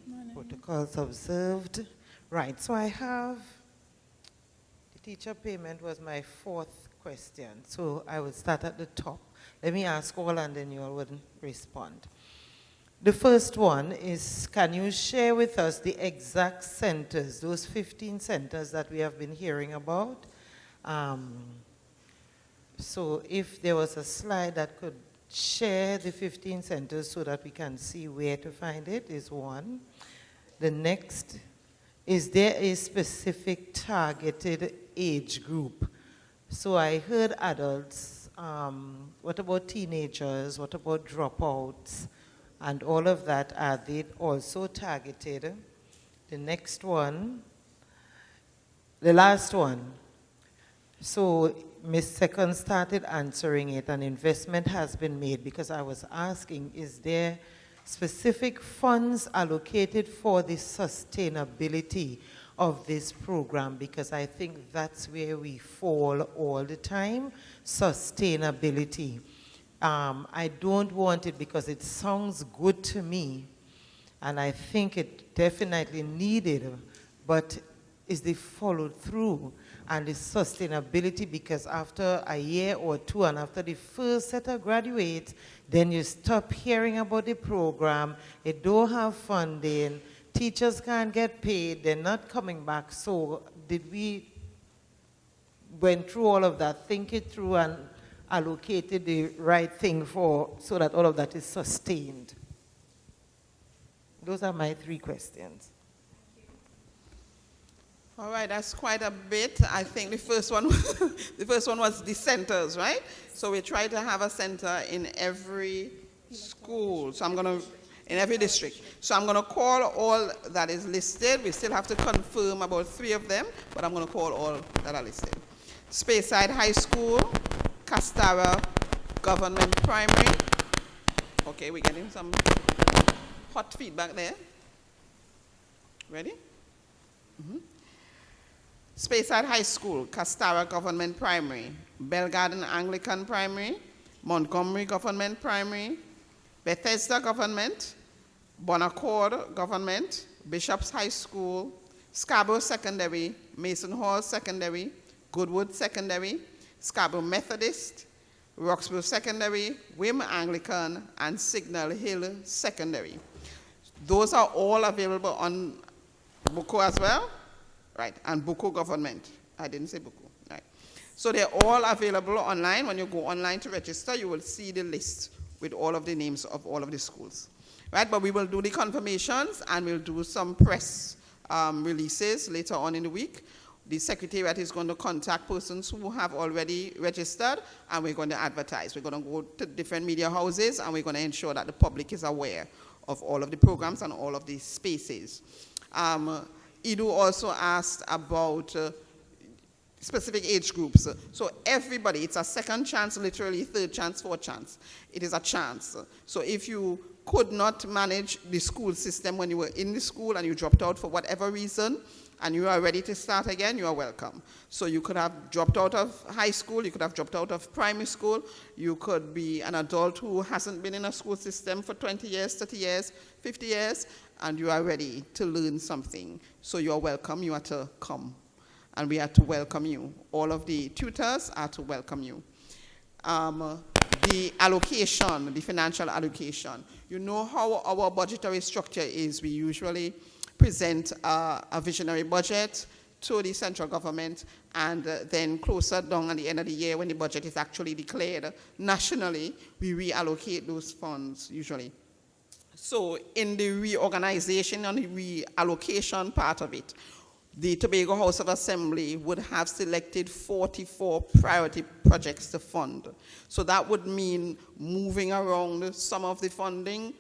Good morning. Protocols observed. Right, so I have, the teacher payment was my fourth question, so I will start at the top. Let me ask all, and then you all would respond. The first one is, can you share with us the exact centers, those 15 centers that we have been hearing about? So if there was a slide that could share the 15 centers so that we can see where to find it, is one. The next, is there a specific targeted age group? So I heard adults. What about teenagers? What about dropouts? and all of that, are they also targeted? The next one, the last one. So Ms. Second started answering it, and investment has been made, because I was asking, is there specific funds allocated for the sustainability of this program? Because I think that's where we fall all the time, sustainability. I don't want it because it sounds good to me, and I think it definitely needed, but is the followed through and the sustainability, because after a year or two and after the first set of graduates, then you stop hearing about the program, it don't have funding, teachers can't get paid, they're not coming back. So did we went through all of that, think it through and allocated the right thing for, so that all of that is sustained? Those are my 3 questions.
All right, that's quite a bit. I think the first one, was the centers, right? So we try to have a center in every school. So in every district. So I'm gonna call all that is listed. We still have to confirm about 3 of them, but I'm gonna call all that are listed. Speyside High School, Castara Government Primary. Okay, we're getting some hot feedback there. Ready? Speyside High School, Castara Government Primary, Belgarden Anglican Primary, Montgomery Government Primary, Bethesda Government, Bonaccord Government, Bishop's High School, Scarborough Secondary, Mason Hall Secondary, Goodwood Secondary, Scarborough Methodist, Roxborough Secondary, Wim Anglican, and Signal Hill Secondary. Those are all available on Buko as well. Right, and Buko Government. I didn't say Buko. Right. So they're all available online. When you go online to register, you will see the list with all of the names of all of the schools. Right, but we will do the confirmations and we'll do some press releases later on in the week. The Secretariat is going to contact persons who have already registered, and we're going to advertise. We're going to go to different media houses, and we're going to ensure that the public is aware of all of the programs and all of these spaces. Edu also asked about specific age groups. So everybody, it's a second chance, literally third chance, fourth chance. It is a chance. So if you could not manage the school system when you were in the school and you dropped out for whatever reason, and you are ready to start again, you are welcome. So you could have dropped out of high school, you could have dropped out of primary school, you could be an adult who hasn't been in a school system for 20 years, 30 years, 50 years, and you are ready to learn something. So you are welcome, you are to come. And we are to welcome you. All of the tutors are to welcome you. The allocation, the financial allocation. You know how our budgetary structure is. We usually present a visionary budget to the central government, and then closer down at the end of the year when the budget is actually declared nationally, we reallocate those funds usually. So in the reorganization and the reallocation part of it, the Tobago House of Assembly would have selected 44 priority projects to fund. So that would mean moving around some of the funding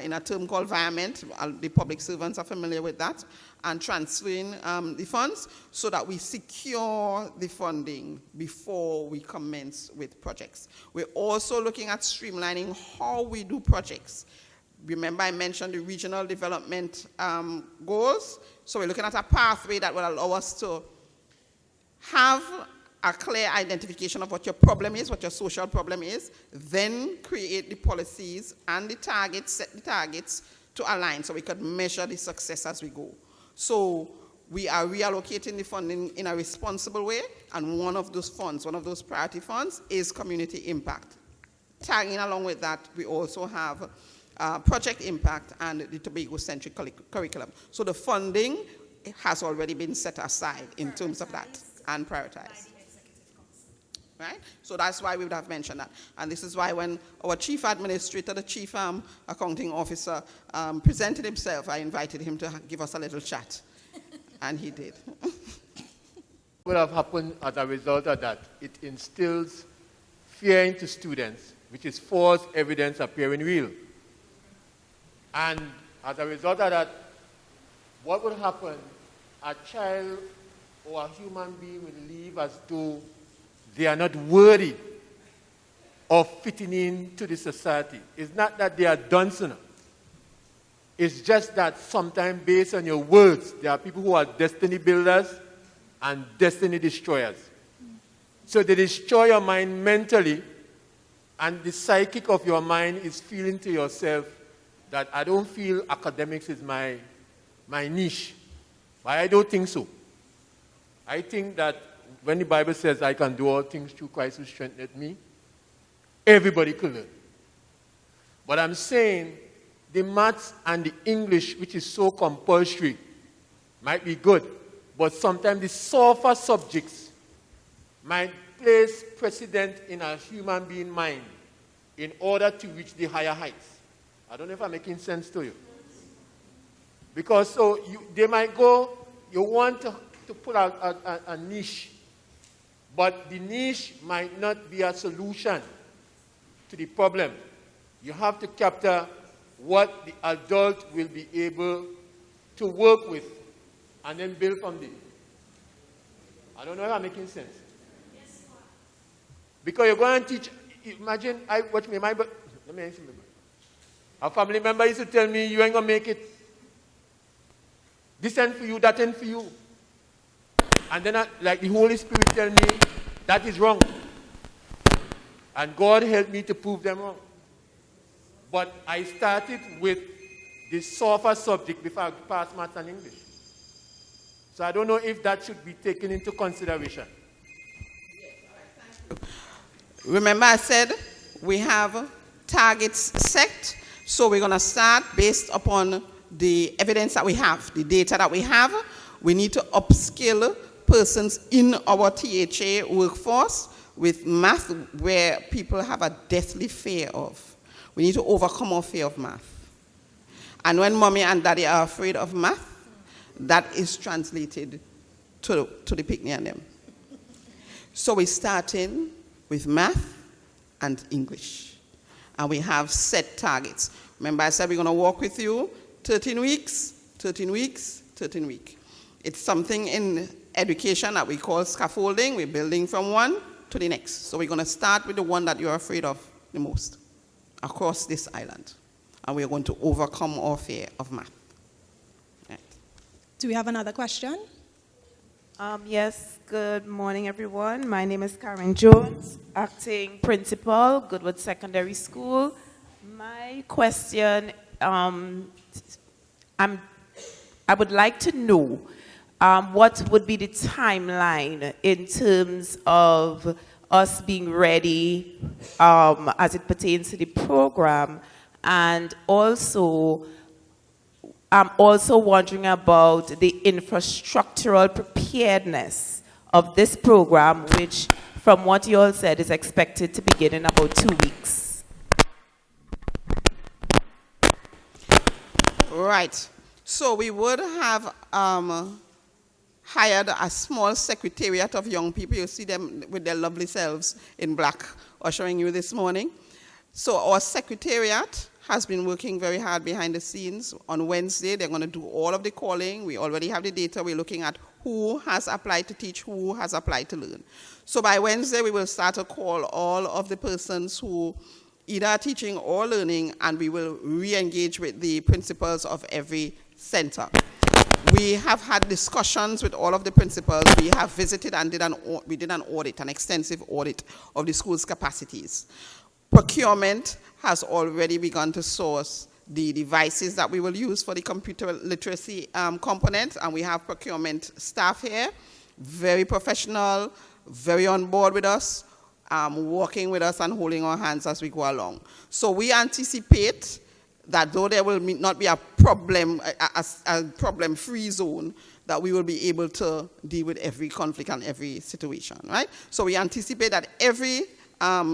in a term called environment. The public servants are familiar with that, and transferring the funds so that we secure the funding before we commence with projects. We're also looking at streamlining how we do projects. Remember I mentioned the regional development goals. So we're looking at a pathway that will allow us to have a clear identification of what your problem is, what your social problem is, then create the policies and the targets, set the targets to align so we could measure the success as we go. So we are reallocating the funding in a responsible way, and one of those funds, one of those priority funds is community impact. Tagging along with that, we also have project impact and the Tobago-centric curriculum. So the funding has already been set aside in terms of that and prioritized. Right? So that's why we would have mentioned that. And this is why when our chief administrator, the chief accounting officer presented himself, I invited him to give us a little chat. And he did.
What would have happened as a result of that? It instills fear into students, which is false evidence appearing real. And as a result of that, what would happen? A child or a human being will live as though they are not worthy of fitting into the society. It's not that they are dunce enough. It's just that sometimes based on your words, there are people who are destiny builders and destiny destroyers. So they destroy your mind mentally, and the psychic of your mind is feeling to yourself that I don't feel academics is my niche. But I don't think so. I think that when the Bible says I can do all things through Christ who strengtheneth me, everybody could learn. But I'm saying the maths and the English, which is so compulsory, might be good, but sometimes the softer subjects might place precedent in a human being mind in order to reach the higher heights. I don't know if I'm making sense to you. Because so they might go, you want to put a niche, but the niche might not be a solution to the problem. You have to capture what the adult will be able to work with and then build from there. I don't know if I'm making sense. Yes, because you're going to teach, imagine, let me answer me. A family member used to tell me, you ain't going to make it. This ain't for you, that ain't for you. And then, like the Holy Spirit tell me, that is wrong. And God helped me to prove them wrong. But I started with the softer subject before I passed maths and English. So I don't know if that should be taken into consideration.
Remember I said we have targets set, so we're going to start based upon the evidence that we have, the data that we have. We need to upskill persons in our THA workforce with math where people have a deathly fear of. We need to overcome our fear of math. And when mommy and daddy are afraid of math, that is translated to the picnic and them. So we're starting with math and English. And we have set targets. Remember I said we're going to walk with you 13 weeks, 13 weeks, 13 weeks. It's something in education that we call scaffolding. We're building from one to the next. So we're going to start with the one that you're afraid of the most across this island. And we're going to overcome our fear of math. Right.
Do we have another question?
Yes, good morning, everyone. My name is Karen Jones, acting principal, Goodwood Secondary School. My question, I would like to know what would be the timeline in terms of us being ready as it pertains to the program, and also I'm also wondering about the infrastructural preparedness of this program, which from what you all said is expected to begin in about 2 weeks.
Right. So we would have hired a small secretariat of young people. You see them with their lovely selves in black ushering you this morning. So our secretariat has been working very hard behind the scenes. On Wednesday, they're going to do all of the calling. We already have the data. We're looking at who has applied to teach, who has applied to learn. So by Wednesday, we will start to call all of the persons who either are teaching or learning, and we will re-engage with the principals of every center. We have had discussions with all of the principals. We have visited and did an audit, an extensive audit of the school's capacities. Procurement has already begun to source the devices that we will use for the computer literacy component, and we have procurement staff here, very professional, very on board with us, working with us and holding our hands as we go along. So we anticipate that though there will not be a problem-free zone, that we will be able to deal with every conflict and every situation, right? So we anticipate that every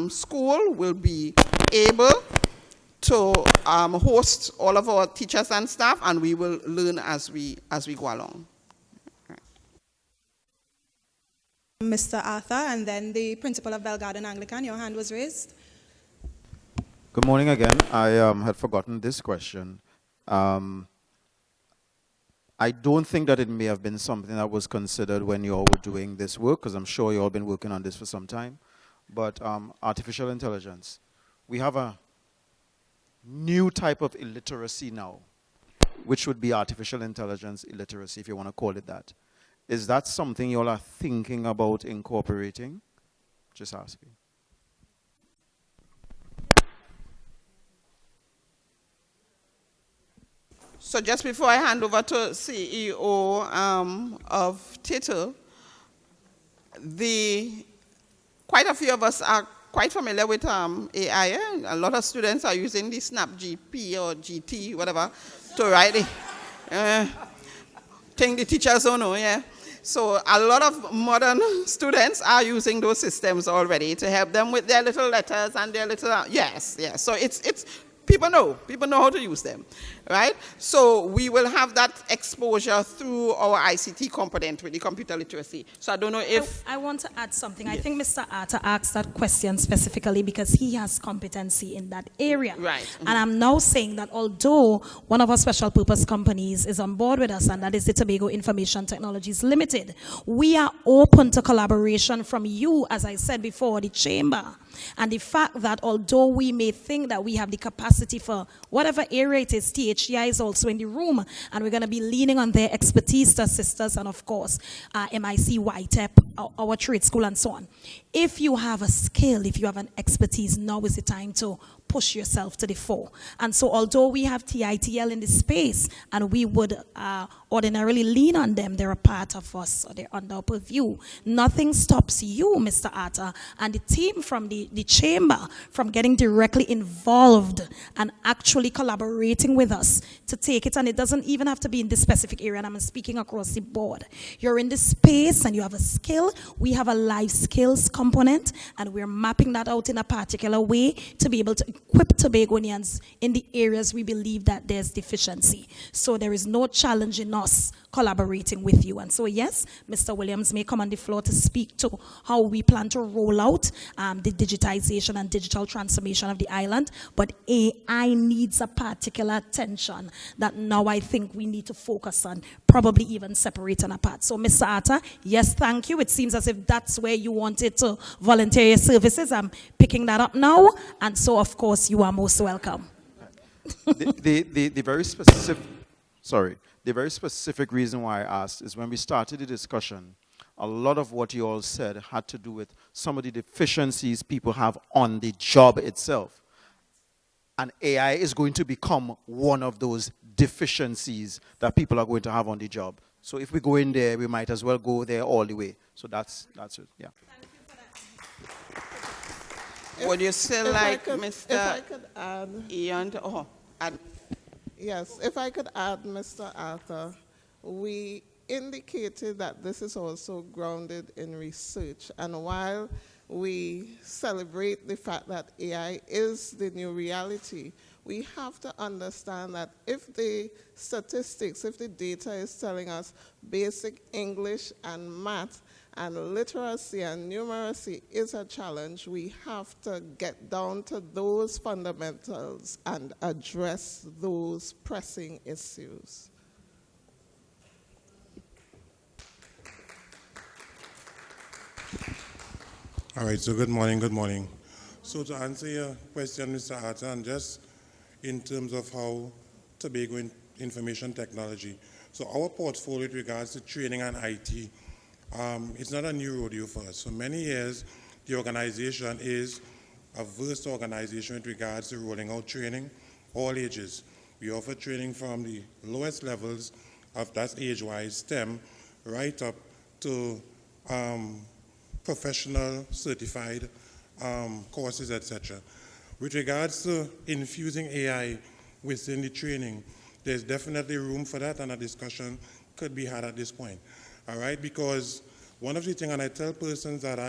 school will be able to host all of our teachers and staff, and we will learn as we go along. Right.
Mr. Arthur, and then the principal of Bell Garden Anglican, your hand was raised.
Good morning again. I had forgotten this question. I don't think that it may have been something that was considered when you all were doing this work, because I'm sure you all been working on this for some time. But artificial intelligence, we have a new type of illiteracy now, which would be artificial intelligence illiteracy, if you want to call it that. Is that something you all are thinking about incorporating? Just asking.
So just before I hand over to CEO of TITL, quite a few of us are quite familiar with AI. A lot of students are using the SnapGP or GT, whatever, to write it. Thing the teachers don't know, yeah. So a lot of modern students are using those systems already to help them with their little letters and their little, yes. So it's people know how to use them, right? So we will have that exposure through our ICT component with the computer literacy. So I don't know if...
I want to add something.
Yes.
I think Mr. Atta asked that question specifically because he has competency in that area.
Right. Mm-hmm.
And I'm now saying that although one of our special purpose companies is on board with us, and that is the Tobago Information Technologies Limited, we are open to collaboration from you, as I said before, the chamber. And the fact that although we may think that we have the capacity for whatever area it is, THDI is also in the room, and we're going to be leaning on their expertise to assist us, and of course, MIC, YTEP, our trade school, and so on. If you have a skill, if you have an expertise, now is the time to push yourself to the fore. And so although we have TITL in the space, and we would ordinarily lean on them, they're a part of us, or they're under our purview. Nothing stops you, Mr. Atta, and the team from the chamber from getting directly involved and actually collaborating with us to take it. And it doesn't even have to be in this specific area, and I'm speaking across the board. You're in this space and you have a skill. We have a life skills component, and we're mapping that out in a particular way to be able to equip Tobagonians in the areas we believe that there's deficiency. So there is no challenge in us collaborating with you. And so yes, Mr. Williams may come on the floor to speak to how we plan to roll out the digitization and digital transformation of the island, but AI needs a particular attention that now I think we need to focus on, probably even separate and apart. So Mr. Atta, yes, thank you. It seems as if that's where you wanted to volunteer your services. I'm picking that up now, and so of course you are most welcome.
The very specific reason why I asked is when we started the discussion, a lot of what you all said had to do with some of the deficiencies people have on the job itself. And AI is going to become one of those deficiencies that people are going to have on the job. So if we go in there, we might as well go there all the way. So that's it, yeah.
Would you still like
If
Mr.
I could add...
Ian to... add.
Yes, if I could add, Mr. Arthur, we indicated that this is also grounded in research. And while we celebrate the fact that AI is the new reality, we have to understand that if the statistics, if the data is telling us basic English and math and literacy and numeracy is a challenge, we have to get down to those fundamentals and address those pressing issues.
All right, so good morning. So to answer your question, Mr. Arthur, and just in terms of how Tobago Information Technology, so our portfolio with regards to training and IT, it's not a new rodeo for us. For many years, the organization is a vast organization with regards to rolling out training, all ages. We offer training from the lowest levels of that's age-wise STEM, right up to professional, certified courses, etc. With regards to infusing AI within the training, there's definitely room for that, and a discussion could be had at this point. All right, because one of the things, and I tell persons that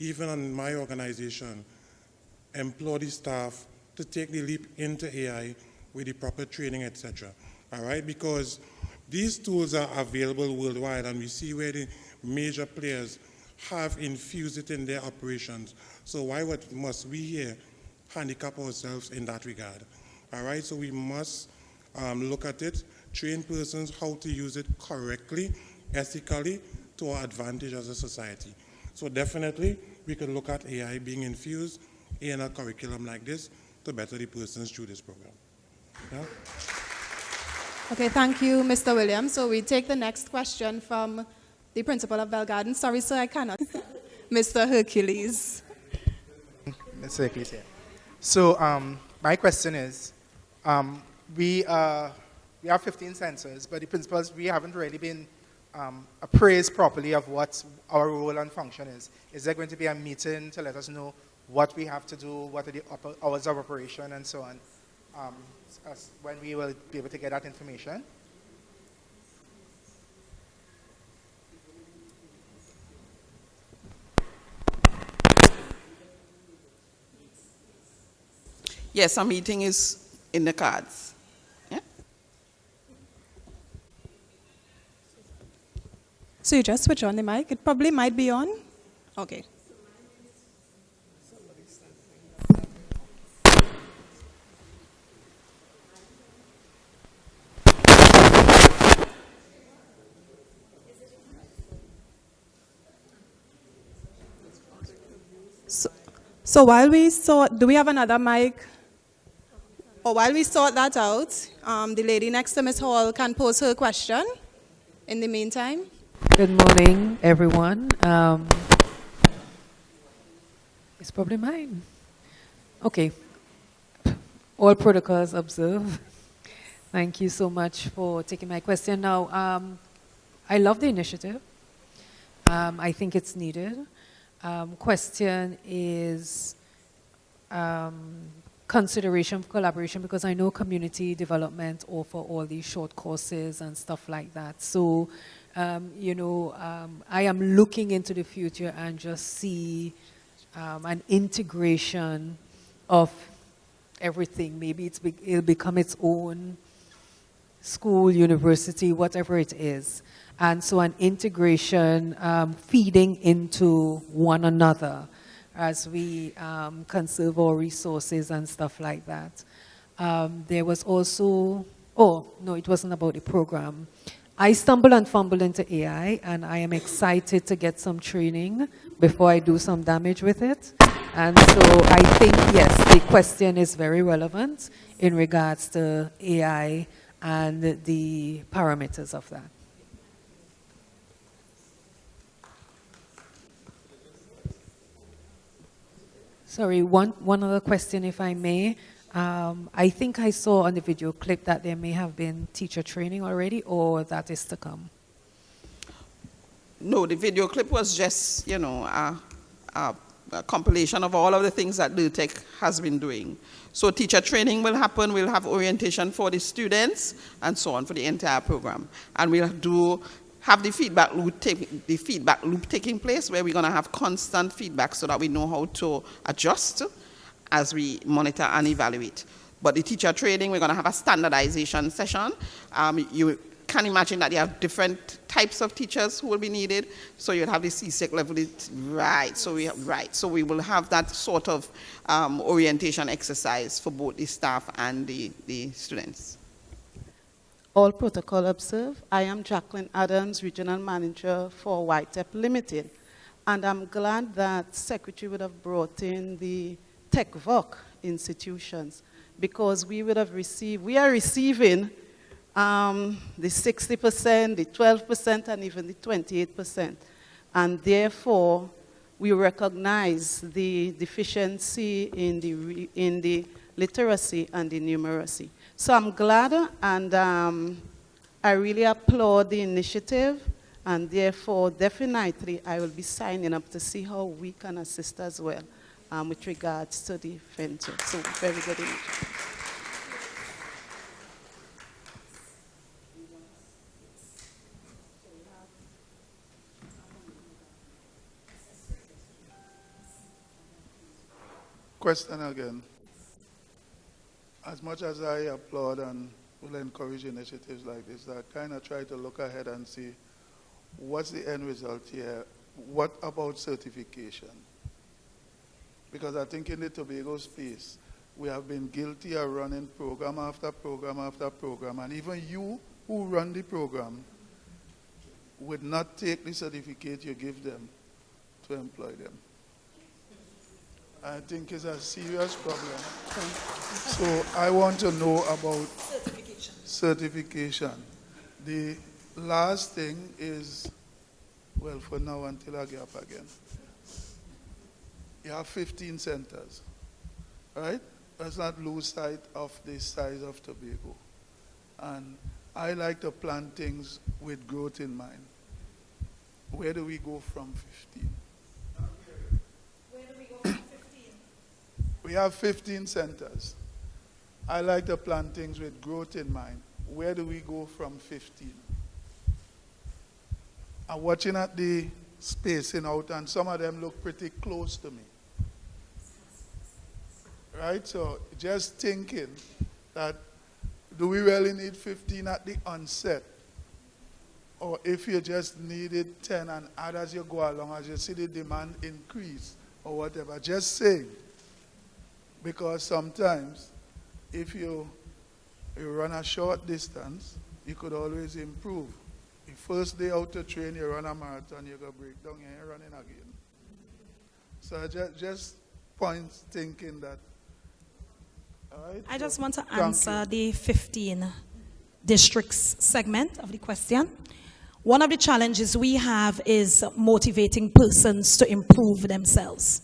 even in my organization, employ the staff to take the leap into AI with the proper training, etc. All right, because these tools are available worldwide, and we see where the major players have infused it in their operations. So why must we here handicap ourselves in that regard? All right, so we must look at it, train persons how to use it correctly, ethically, to our advantage as a society. So definitely, we could look at AI being infused in a curriculum like this to better the persons through this program. Yeah?
Okay, thank you, Mr. Williams. So we take the next question from the principal of Bell Garden. Sorry, sir, I cannot. Mr. Hercules.
Mr. Hercules here. So my question is, we have 15 sensors, but the principals, we haven't really been appraised properly of what our role and function is. Is there going to be a meeting to let us know what we have to do, what are the hours of operation, and so on, when we will be able to get that information?
Yes, a meeting is in the cards. Yeah?
So you just switch on the mic. It probably might be on. Okay. So while we sort, do we have another mic? Or while we sort that out, the lady next to Ms. Hall can pose her question in the meantime.
Good morning, everyone. It's probably mine. Okay. All protocols observed. Thank you so much for taking my question. Now, I love the initiative. I think it's needed. Question is consideration for collaboration, because I know community development offer all these short courses and stuff like that. So, I am looking into the future and just see an integration of everything. Maybe it'll become its own school, university, whatever it is. And so an integration feeding into one another as we conserve our resources and stuff like that. There was also, it wasn't about the program. I stumbled and fumbled into AI, and I am excited to get some training before I do some damage with it. And so I think, yes, the question is very relevant in regards to AI and the parameters of that. Sorry, one other question, if I may. I think I saw on the video clip that there may have been teacher training already, or that is to come.
No, the video clip was just, a compilation of all of the things that Dertech has been doing. So teacher training will happen, we'll have orientation for the students, and so on for the entire program. And we'll have the feedback loop taking place, where we're going to have constant feedback so that we know how to adjust as we monitor and evaluate. But the teacher training, we're going to have a standardization session. You can imagine that you have different types of teachers who will be needed. So you'll have the CSEC level, right? So we will have that sort of orientation exercise for both the staff and the students.
All protocol observed. I am Jacqueline Adams, Regional Manager for YTEP Limited. And I'm glad that Secretary would have brought in the TechVoc institutions, because we are receiving the 60%, the 12%, and even the 28%. And therefore, we recognize the deficiency in the literacy and the numeracy. So I'm glad, and I really applaud the initiative, and therefore, definitely, I will be signing up to see how we can assist as well with regards to the venture. So very good initiative.
Question again. As much as I applaud and will encourage initiatives like this, I kind of try to look ahead and see what's the end result here. What about certification? Because I think in the Tobago space, we have been guilty of running program after program after program, and even you who run the program would not take the certificate you give them to employ them. I think it's a serious problem. So I want to know about certification. The last thing is, well, for now until I get up again. You have 15 centers, right? Let's not lose sight of the size of Tobago. And I like to plan things with growth in mind. Where do we go from 15?
Where do we go from 15?
We have 15 centers. I like to plan things with growth in mind. Where do we go from 15? I'm watching at the spacing out, and some of them look pretty close to me. Right? So just thinking that, do we really need 15 at the onset? Or if you just needed 10 and add as you go along, as you see the demand increase or whatever, just saying. Because sometimes if you run a short distance, you could always improve. The first day out to train, you run a marathon, you go break down, you ain't running again. So just points thinking that. All right?
I just want to answer the 15 districts segment of the question. One of the challenges we have is motivating persons to improve themselves.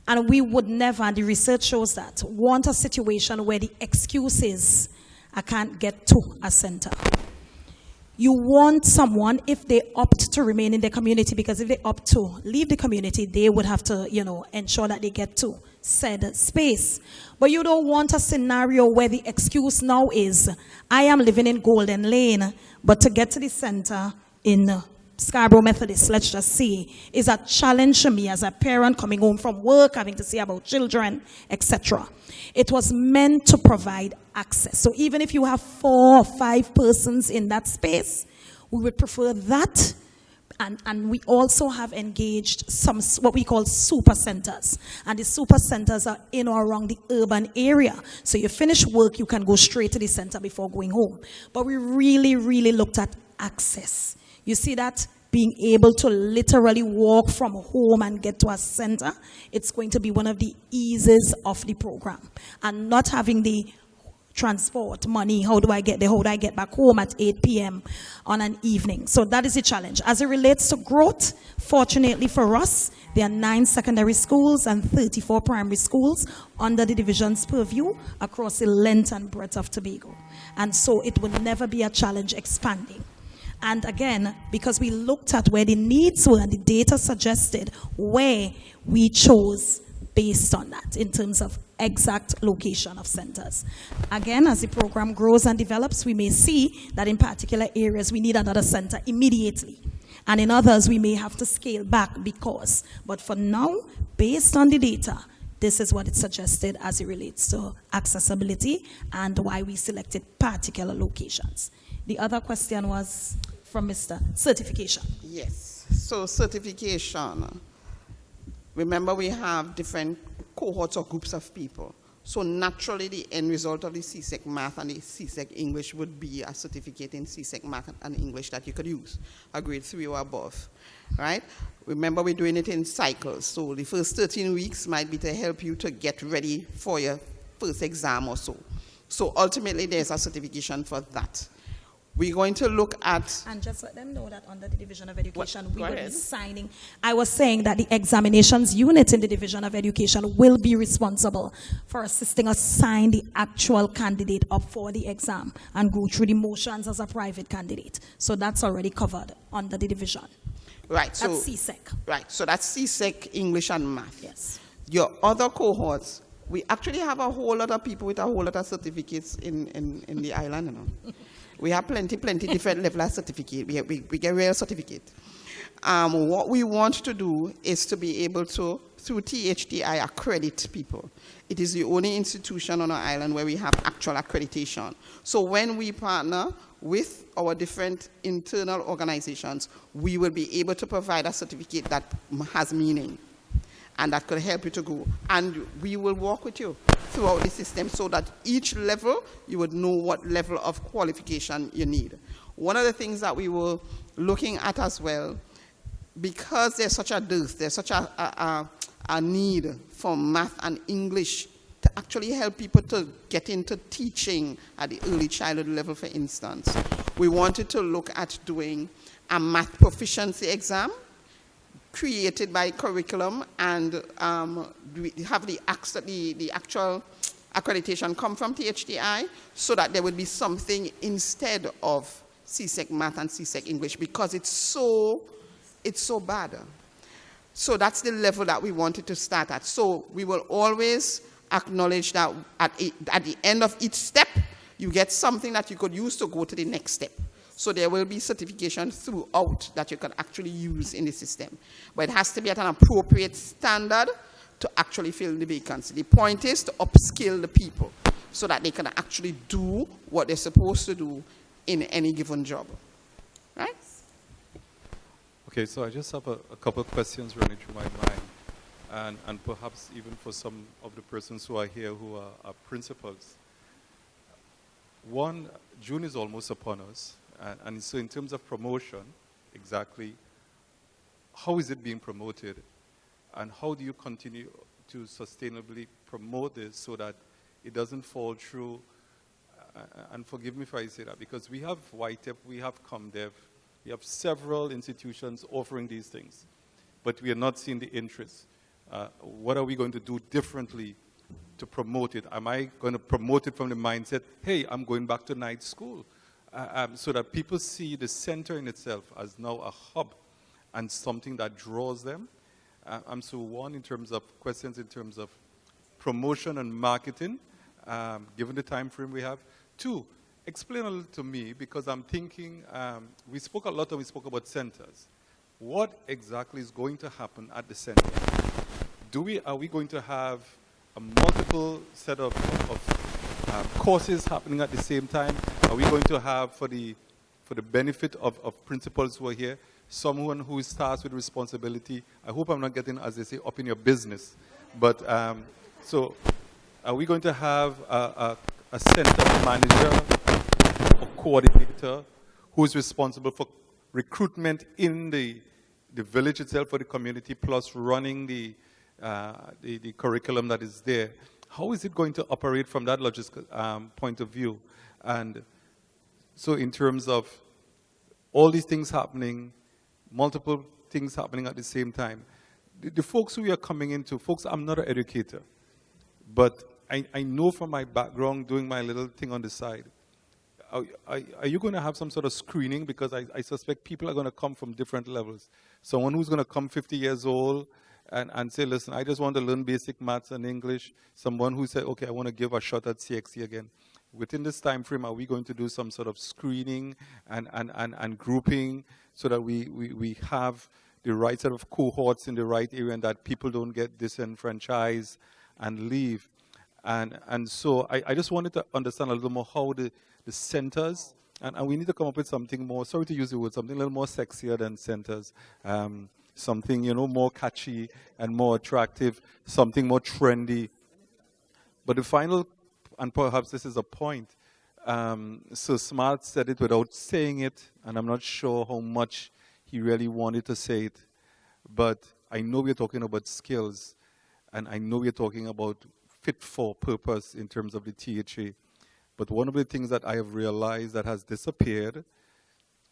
And we would never, and the research shows that, want a situation where the excuse is, I can't get to a center. You want someone, if they opt to remain in the community, because if they opt to leave the community, they would have to, ensure that they get to said space. But you don't want a scenario where the excuse now is, I am living in Golden Lane, but to get to the center in Scarborough Methodist, let's just say, is a challenge to me as a parent coming home from work, having to see about children, etc. It was meant to provide access. So even if you have 4 or 5 persons in that space, we would prefer that. And we also have engaged some, what we call super centers. And the super centers are in or around the urban area. So you finish work, you can go straight to the center before going home. But we really, really looked at access. You see that? Being able to literally walk from home and get to a center, it's going to be one of the eases of the program. And not having the transport money, how do I get there, how do I get back home at 8 p.m. on an evening. So that is the challenge. As it relates to growth, fortunately for us, there are 9 secondary schools and 34 primary schools under the division's purview across the length and breadth of Tobago. And so it would never be a challenge expanding. And again, because we looked at where the needs were and the data suggested where we chose based on that in terms of exact location of centers. Again, as the program grows and develops, we may see that in particular areas we need another center immediately. And in others, we may have to scale back because. But for now, based on the data, this is what it suggested as it relates to accessibility and why we selected particular locations. The other question was from Mr. Certification.
Yes. So certification. Remember, we have different cohorts or groups of people. So naturally, the end result of the CSEC Math and the CSEC English would be a certificate in CSEC Math and English that you could use, a grade 3 or above, right? Remember, we're doing it in cycles. So the first 13 weeks might be to help you to get ready for your first exam or so. So ultimately, there's a certification for that. We're going to look at...
And just let them know that under the Division of Education, we will
ahead.
be signing... I was saying that the examinations unit in the Division of Education will be responsible for assisting us sign the actual candidate up for the exam and go through the motions as a private candidate. So that's already covered under the division.
Right. So,
that's CSEC.
Right. So that's CSEC, English, and Math.
Yes.
Your other cohorts, we actually have a whole lot of people with a whole lot of certificates in the island, you know. We have plenty different level of certificate. We get real certificate. What we want to do is to be able to, through THDI, accredit people. It is the only institution on our island where we have actual accreditation. So when we partner with our different internal organizations, we will be able to provide a certificate that has meaning. and that could help you to grow. And we will work with you throughout the system so that each level, you would know what level of qualification you need. One of the things that we were looking at as well, because there's such a dearth, there's such a need for math and English to actually help people to get into teaching at the early childhood level, for instance. We wanted to look at doing a math proficiency exam created by curriculum, and we have the actual accreditation come from THDI, so that there would be something instead of CSEC Math and CSEC English, because it's so bad. So that's the level that we wanted to start at. So we will always acknowledge that at the end of each step, you get something that you could use to go to the next step. So there will be certification throughout that you can actually use in the system. But it has to be at an appropriate standard to actually fill the vacancy. The point is to upskill the people so that they can actually do what they're supposed to do in any given job. Right?
Okay, so I just have a couple of questions running through my mind, and perhaps even for some of the persons who are here who are principals. One, June is almost upon us, and so in terms of promotion, exactly, how is it being promoted, and how do you continue to sustainably promote this so that it doesn't fall through, and forgive me if I say that, because we have YTEP, we have ComDev, we have several institutions offering these things, but we are not seeing the interest. What are we going to do differently to promote it? Am I going to promote it from the mindset, hey, I'm going back to night school, so that people see the center in itself as now a hub and something that draws them? So one, in terms of questions in terms of promotion and marketing, given the time frame we have. Two, explain a little to me, because I'm thinking, we spoke a lot and we spoke about centers. What exactly is going to happen at the center? Are we going to have a multiple set of courses happening at the same time? Are we going to have, for the benefit of principals who are here, someone who starts with responsibility? I hope I'm not getting, as they say, up in your business. But so are we going to have a center manager or coordinator who's responsible for recruitment in the village itself, for the community, plus running the curriculum that is there? How is it going to operate from that logistical point of view? And so in terms of all these things happening, multiple things happening at the same time, the folks who are coming into, folks, I'm not an educator, but I know from my background, doing my little thing on the side, are you going to have some sort of screening? Because I suspect people are going to come from different levels. Someone who's going to come 50 years old and say, listen, I just want to learn basic maths and English. Someone who said, okay, I want to give a shot at CXC again. Within this time frame, are we going to do some sort of screening and grouping so that we have the right set of cohorts in the right area and that people don't get disenfranchised and leave? And so I just wanted to understand a little more how the centers, and we need to come up with something more, sorry to use the word, something a little more sexier than centers, something, more catchy and more attractive, something more trendy. But the final, and perhaps this is a point, so Smart said it without saying it, and I'm not sure how much he really wanted to say it, but I know we're talking about skills, and I know we're talking about fit for purpose in terms of the THA. But one of the things that I have realized that has disappeared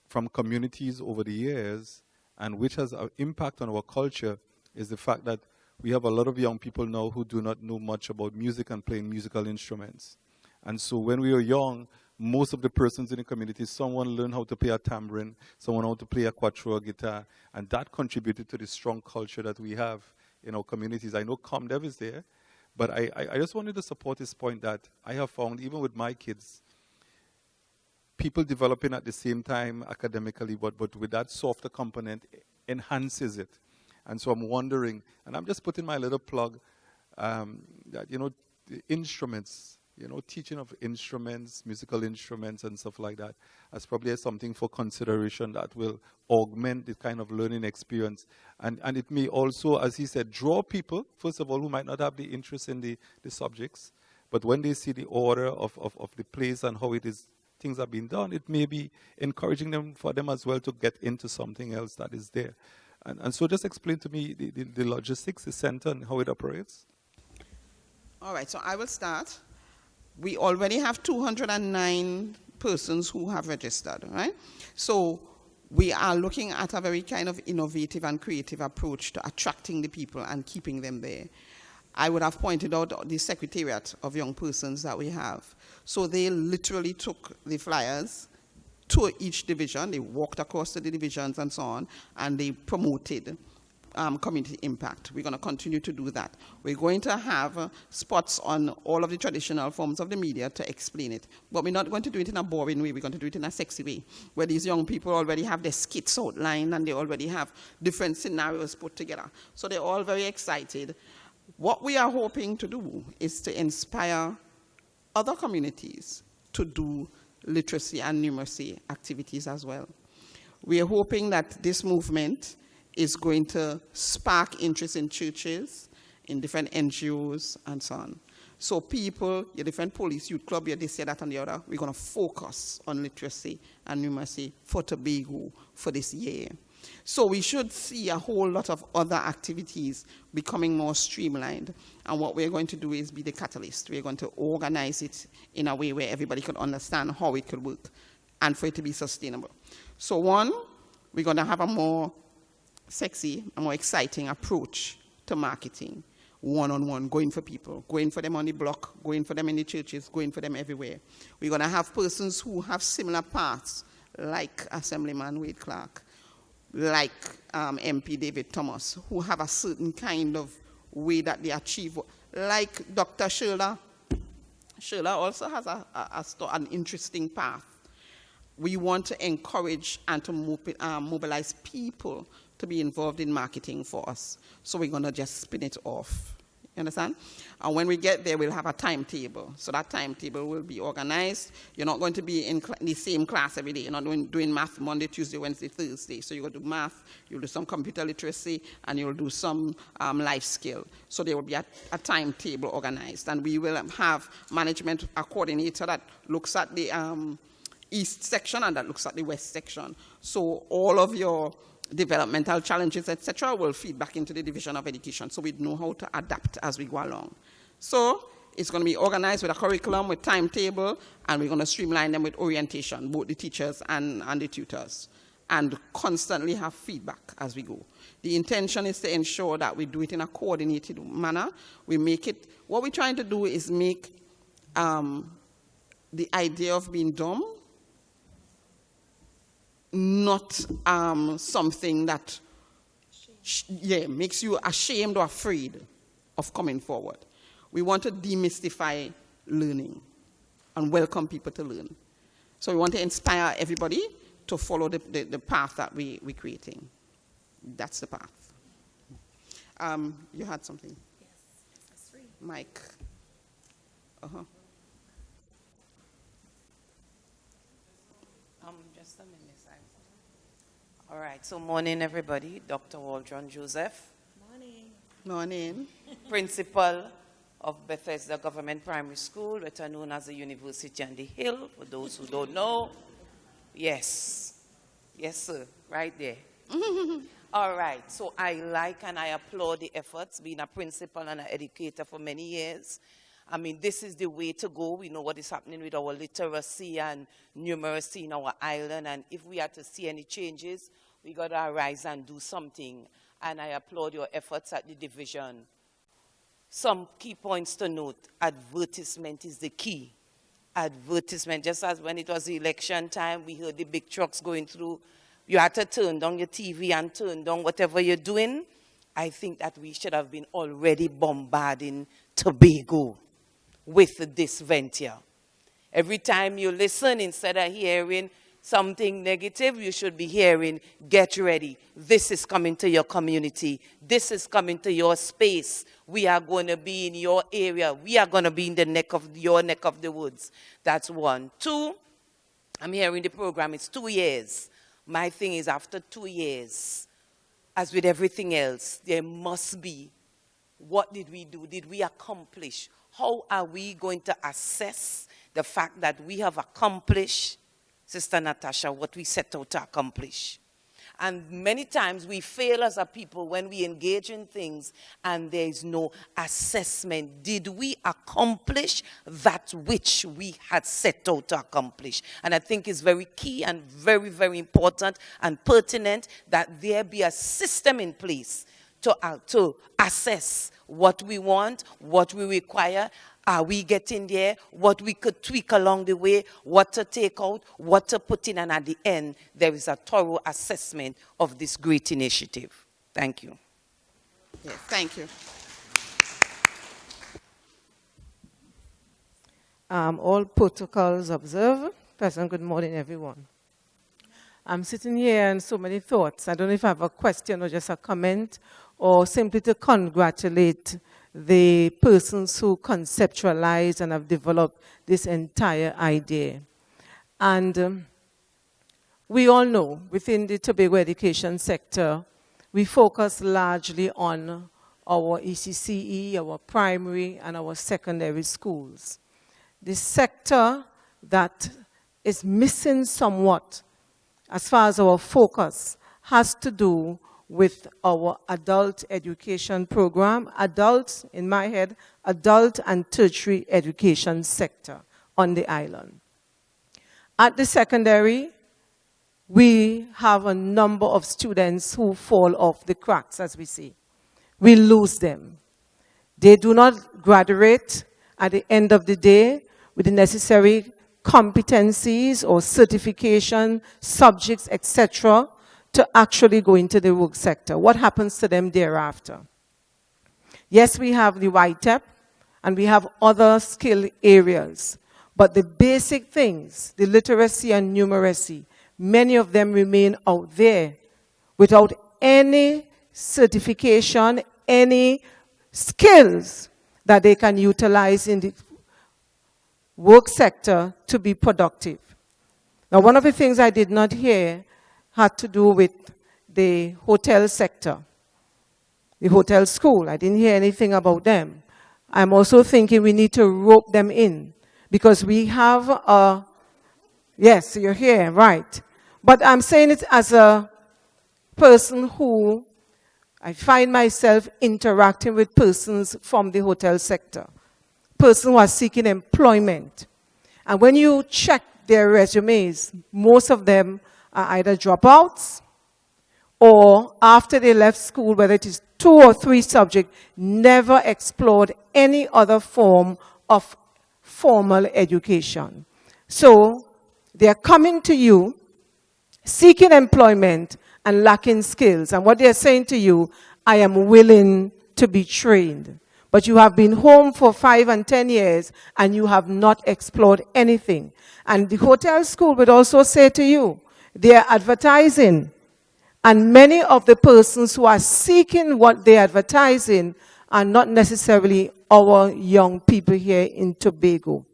from communities over the years, and which has an impact on our culture, is the fact that we have a lot of young people now who do not know much about music and playing musical instruments. And so when we were young, most of the persons in the community, someone learned how to play a tambourine, someone how to play a quattro guitar, and that contributed to the strong culture that we have in our communities. I know ComDev is there, but I just wanted to support this point that I have found, even with my kids, people developing at the same time academically, but with that softer component, enhances it. And so I'm wondering, and I'm just putting my little plug, that, the instruments, teaching of instruments, musical instruments and stuff like that, as probably something for consideration that will augment the kind of learning experience. And it may also, as he said, draw people, first of all, who might not have the interest in the subjects, but when they see the order of the place and how things are being done, it may be encouraging them for them as well to get into something else that is there. And so just explain to me the logistics, the center, and how it operates.
All right, so I will start. We already have 209 persons who have registered, right? So we are looking at a very kind of innovative and creative approach to attracting the people and keeping them there. I would have pointed out the Secretariat of Young Persons that we have. So they literally took the flyers to each division. They walked across to the divisions and so on, and they promoted community impact. We're going to continue to do that. We're going to have spots on all of the traditional forms of the media to explain it. But we're not going to do it in a boring way. We're going to do it in a sexy way, where these young people already have their skits outlined and they already have different scenarios put together. So they're all very excited. What we are hoping to do is to inspire other communities to do literacy and numeracy activities as well. We are hoping that this movement is going to spark interest in churches, in different NGOs, and so on. So people, your different police, youth club, this, that, and the other, we're going to focus on literacy and numeracy for Tobago for this year. So we should see a whole lot of other activities becoming more streamlined. And what we're going to do is be the catalyst. We're going to organize it in a way where everybody can understand how it could work and for it to be sustainable. So one, we're going to have a more sexy, a more exciting approach to marketing, one-on-one, going for people, going for them on the block, going for them in the churches, going for them everywhere. We're going to have persons who have similar paths, like Assemblyman Wade Clark, like MP David Thomas, who have a certain kind of way that they achieve, like Dr. Sherla. Sherla also has an interesting path. We want to encourage and to mobilize people to be involved in marketing for us. So we're going to just spin it off. You understand? And when we get there, we'll have a timetable. So that timetable will be organized. You're not going to be in the same class every day. You're not doing math Monday, Tuesday, Wednesday, Thursday. So you're going to do math, you'll do some computer literacy, and you'll do some life skill. So there will be a timetable organized. And we will have management, a coordinator that looks at the east section and that looks at the west section. So all of your developmental challenges, etc., will feed back into the Division of Education, so we know how to adapt as we go along. So it's going to be organized with a curriculum, with timetable, and we're going to streamline them with orientation, both the teachers and the tutors, and constantly have feedback as we go. The intention is to ensure that we do it in a coordinated manner. We make it, what we're trying to do is make the idea of being dumb not something that makes you ashamed or afraid of coming forward. We want to demystify learning and welcome people to learn. So we want to inspire everybody to follow the path that we're creating. That's the path. You had something?
Yes, that's free.
Mike.
Just a minute. All right, so morning, everybody. Dr. Waldron Joseph.
Morning.
Morning.
Principal of Bethesda Government Primary School, better known as the University on the Hill, for those who don't know. Yes. Yes, sir. Right there. All right, so I like and I applaud the efforts, being a principal and an educator for many years. I mean, this is the way to go. We know what is happening with our literacy and numeracy in our island, and if we are to see any changes, we got to arise and do something. And I applaud your efforts at the division. Some key points to note: advertisement is the key. Advertisement, just as when it was the election time, we heard the big trucks going through. You had to turn down your TV and turn down whatever you're doing. I think that we should have been already bombarding Tobago with this venture. Every time you listen, instead of hearing
something negative, you should be hearing, get ready. This is coming to your community. This is coming to your space. We are going to be in your area. We are going to be in your neck of the woods. That's one. Two, I'm hearing the program, it's 2 years. My thing is after 2 years, as with everything else, there must be, what did we do? Did we accomplish? How are we going to assess the fact that we have accomplished, Sister Natasha, what we set out to accomplish? And many times we fail as a people when we engage in things and there is no assessment. Did we accomplish that which we had set out to accomplish? And I think it's very key and very, very important and pertinent that there be a system in place to assess what we want, what we require. Are we getting there? What we could tweak along the way, what to take out, what to put in, and at the end, there is a thorough assessment of this great initiative. Thank you.
Yes, thank you.
All protocols observed. President, good morning, everyone. I'm sitting here and so many thoughts. I don't know if I have a question or just a comment, or simply to congratulate the persons who conceptualized and have developed this entire idea. And we all know within the Tobago education sector, we focus largely on our ECCE, our primary and our secondary schools. The sector that is missing somewhat as far as our focus has to do with our adult education program, adult, in my head, adult and tertiary education sector on the island. At the secondary, we have a number of students who fall off the cracks, as we say. We lose them. They do not graduate at the end of the day with the necessary competencies or certification, subjects, etc., to actually go into the work sector. What happens to them thereafter? Yes, we have the YTEP, and we have other skill areas, but the basic things, the literacy and numeracy, many of them remain out there without any certification, any skills that they can utilize in the work sector to be productive. Now, one of the things I did not hear had to do with the hotel sector, the hotel school. I didn't hear anything about them. I'm also thinking we need to rope them in because we have a, yes, you're here, right. But I'm saying it as a person who I find myself interacting with persons from the hotel sector, persons who are seeking employment. And when you check their resumes, most of them are either dropouts or after they left school, whether it is 2 or 3 subjects, never explored any other form of formal education. So they are coming to you, seeking employment and lacking skills. And what they are saying to you, I am willing to be trained. But you have been home for 5 and 10 years and you have not explored anything. And the hotel school would also say to you, they are advertising. And many of the persons who are seeking what they are advertising are not necessarily our young people here in Tobago.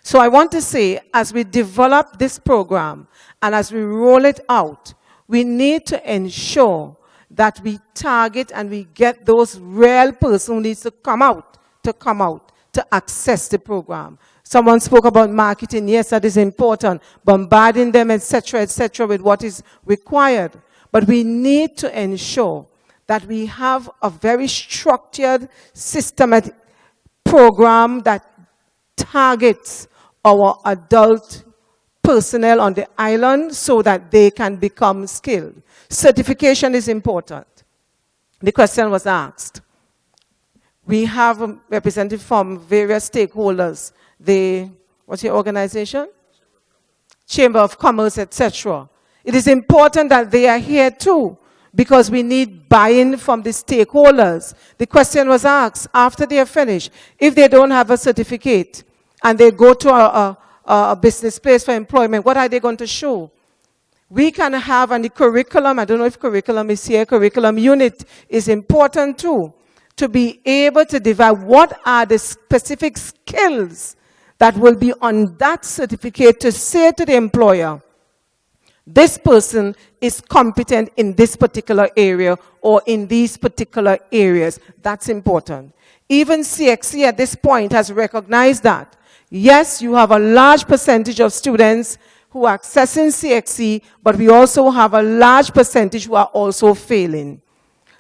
So I want to say, as we develop this program and as we roll it out, we need to ensure that we target and we get those real persons who need to come out to access the program. Someone spoke about marketing. Yes, that is important. Bombarding them, etc., with what is required. But we need to ensure that we have a very structured, systematic program that targets our adult personnel on the island so that they can become skilled. Certification is important. The question was asked. We have a representative from various stakeholders. What's your organization? Chamber of Commerce, etc. It is important that they are here too, because we need buy-in from the stakeholders. The question was asked after they are finished, if they don't have a certificate and they go to
a business place for employment, what are they going to show? We can have, and the curriculum, I don't know if curriculum is here, curriculum unit is important too, to be able to divide what are the specific skills that will be on that certificate to say to the employer, this person is competent in this particular area or in these particular areas. That's important. Even CXC at this point has recognized that. Yes, you have a large percentage of students who are accessing CXC, but we also have a large percentage who are also failing.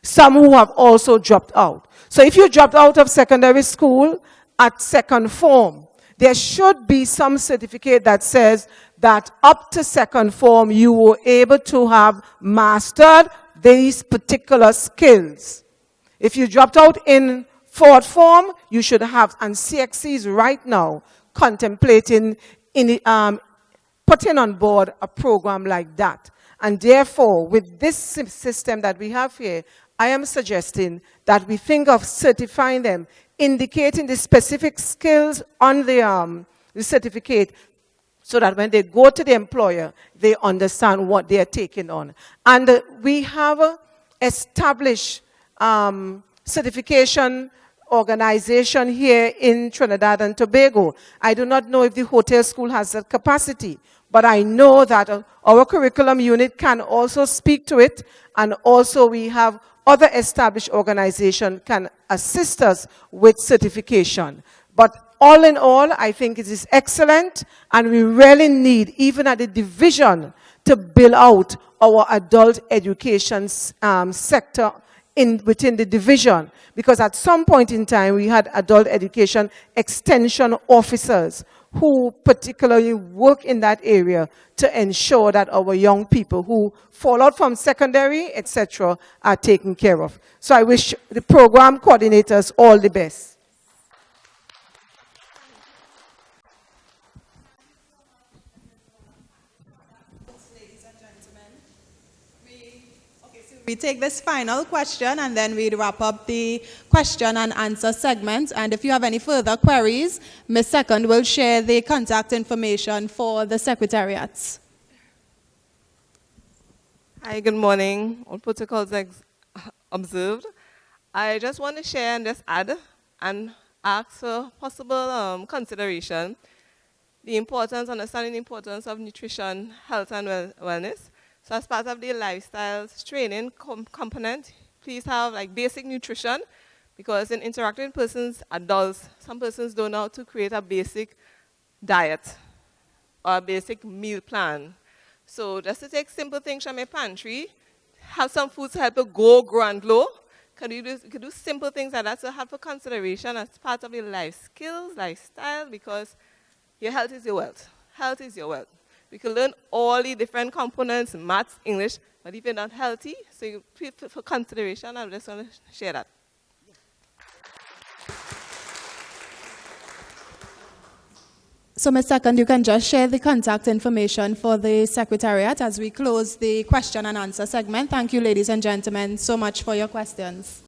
Some who have also dropped out. So if you dropped out of secondary school at second form, there should be some certificate that says that up to second form, you were able to have mastered these particular skills. If you dropped out in fourth form, you should have, and CXC is right now contemplating putting on board a program like that. And therefore, with this system that we have here, I am suggesting that we think of certifying them, indicating the specific skills on the certificate, so that when they go to the employer, they understand what they are taking on. And we have established certification organization here in Trinidad and Tobago. I do not know if the hotel school has that capacity, but I know that our curriculum unit can also speak to it, and also we have other established organizations can assist us with certification. But all in all, I think it is excellent, and we really need, even at the division, to build out our adult education sector within the division. Because at some point in time, we had adult education extension officers who particularly work in that area to ensure that our young people who fall out from secondary, etc., are taken care of. So I wish the program coordinators all the best.
We take this final question and then we wrap up the question and answer segment. And if you have any further queries, Ms. Second will share the contact information for the secretariats.
Hi, good morning. All protocols observed. I just want to share and just add and ask for possible consideration the importance, understanding the importance of nutrition, health, and wellness. So as part of the lifestyle training component, please have like basic nutrition, because in interacting with persons, adults, some persons don't know how to create a basic diet or a basic meal plan. So just to take simple things from your pantry, have some foods to help you grow and glow. Could you do simple things like that to have for consideration as part of your life skills, lifestyle, because your health is your wealth. Health is your wealth. We can learn all the different components, maths, English, but if you're not healthy, so you for consideration, I'm just going to share that.
So, Ms. Second, you can just share the contact information for the secretariat as we close the question and answer segment. Thank you, ladies and gentlemen, so much for your questions.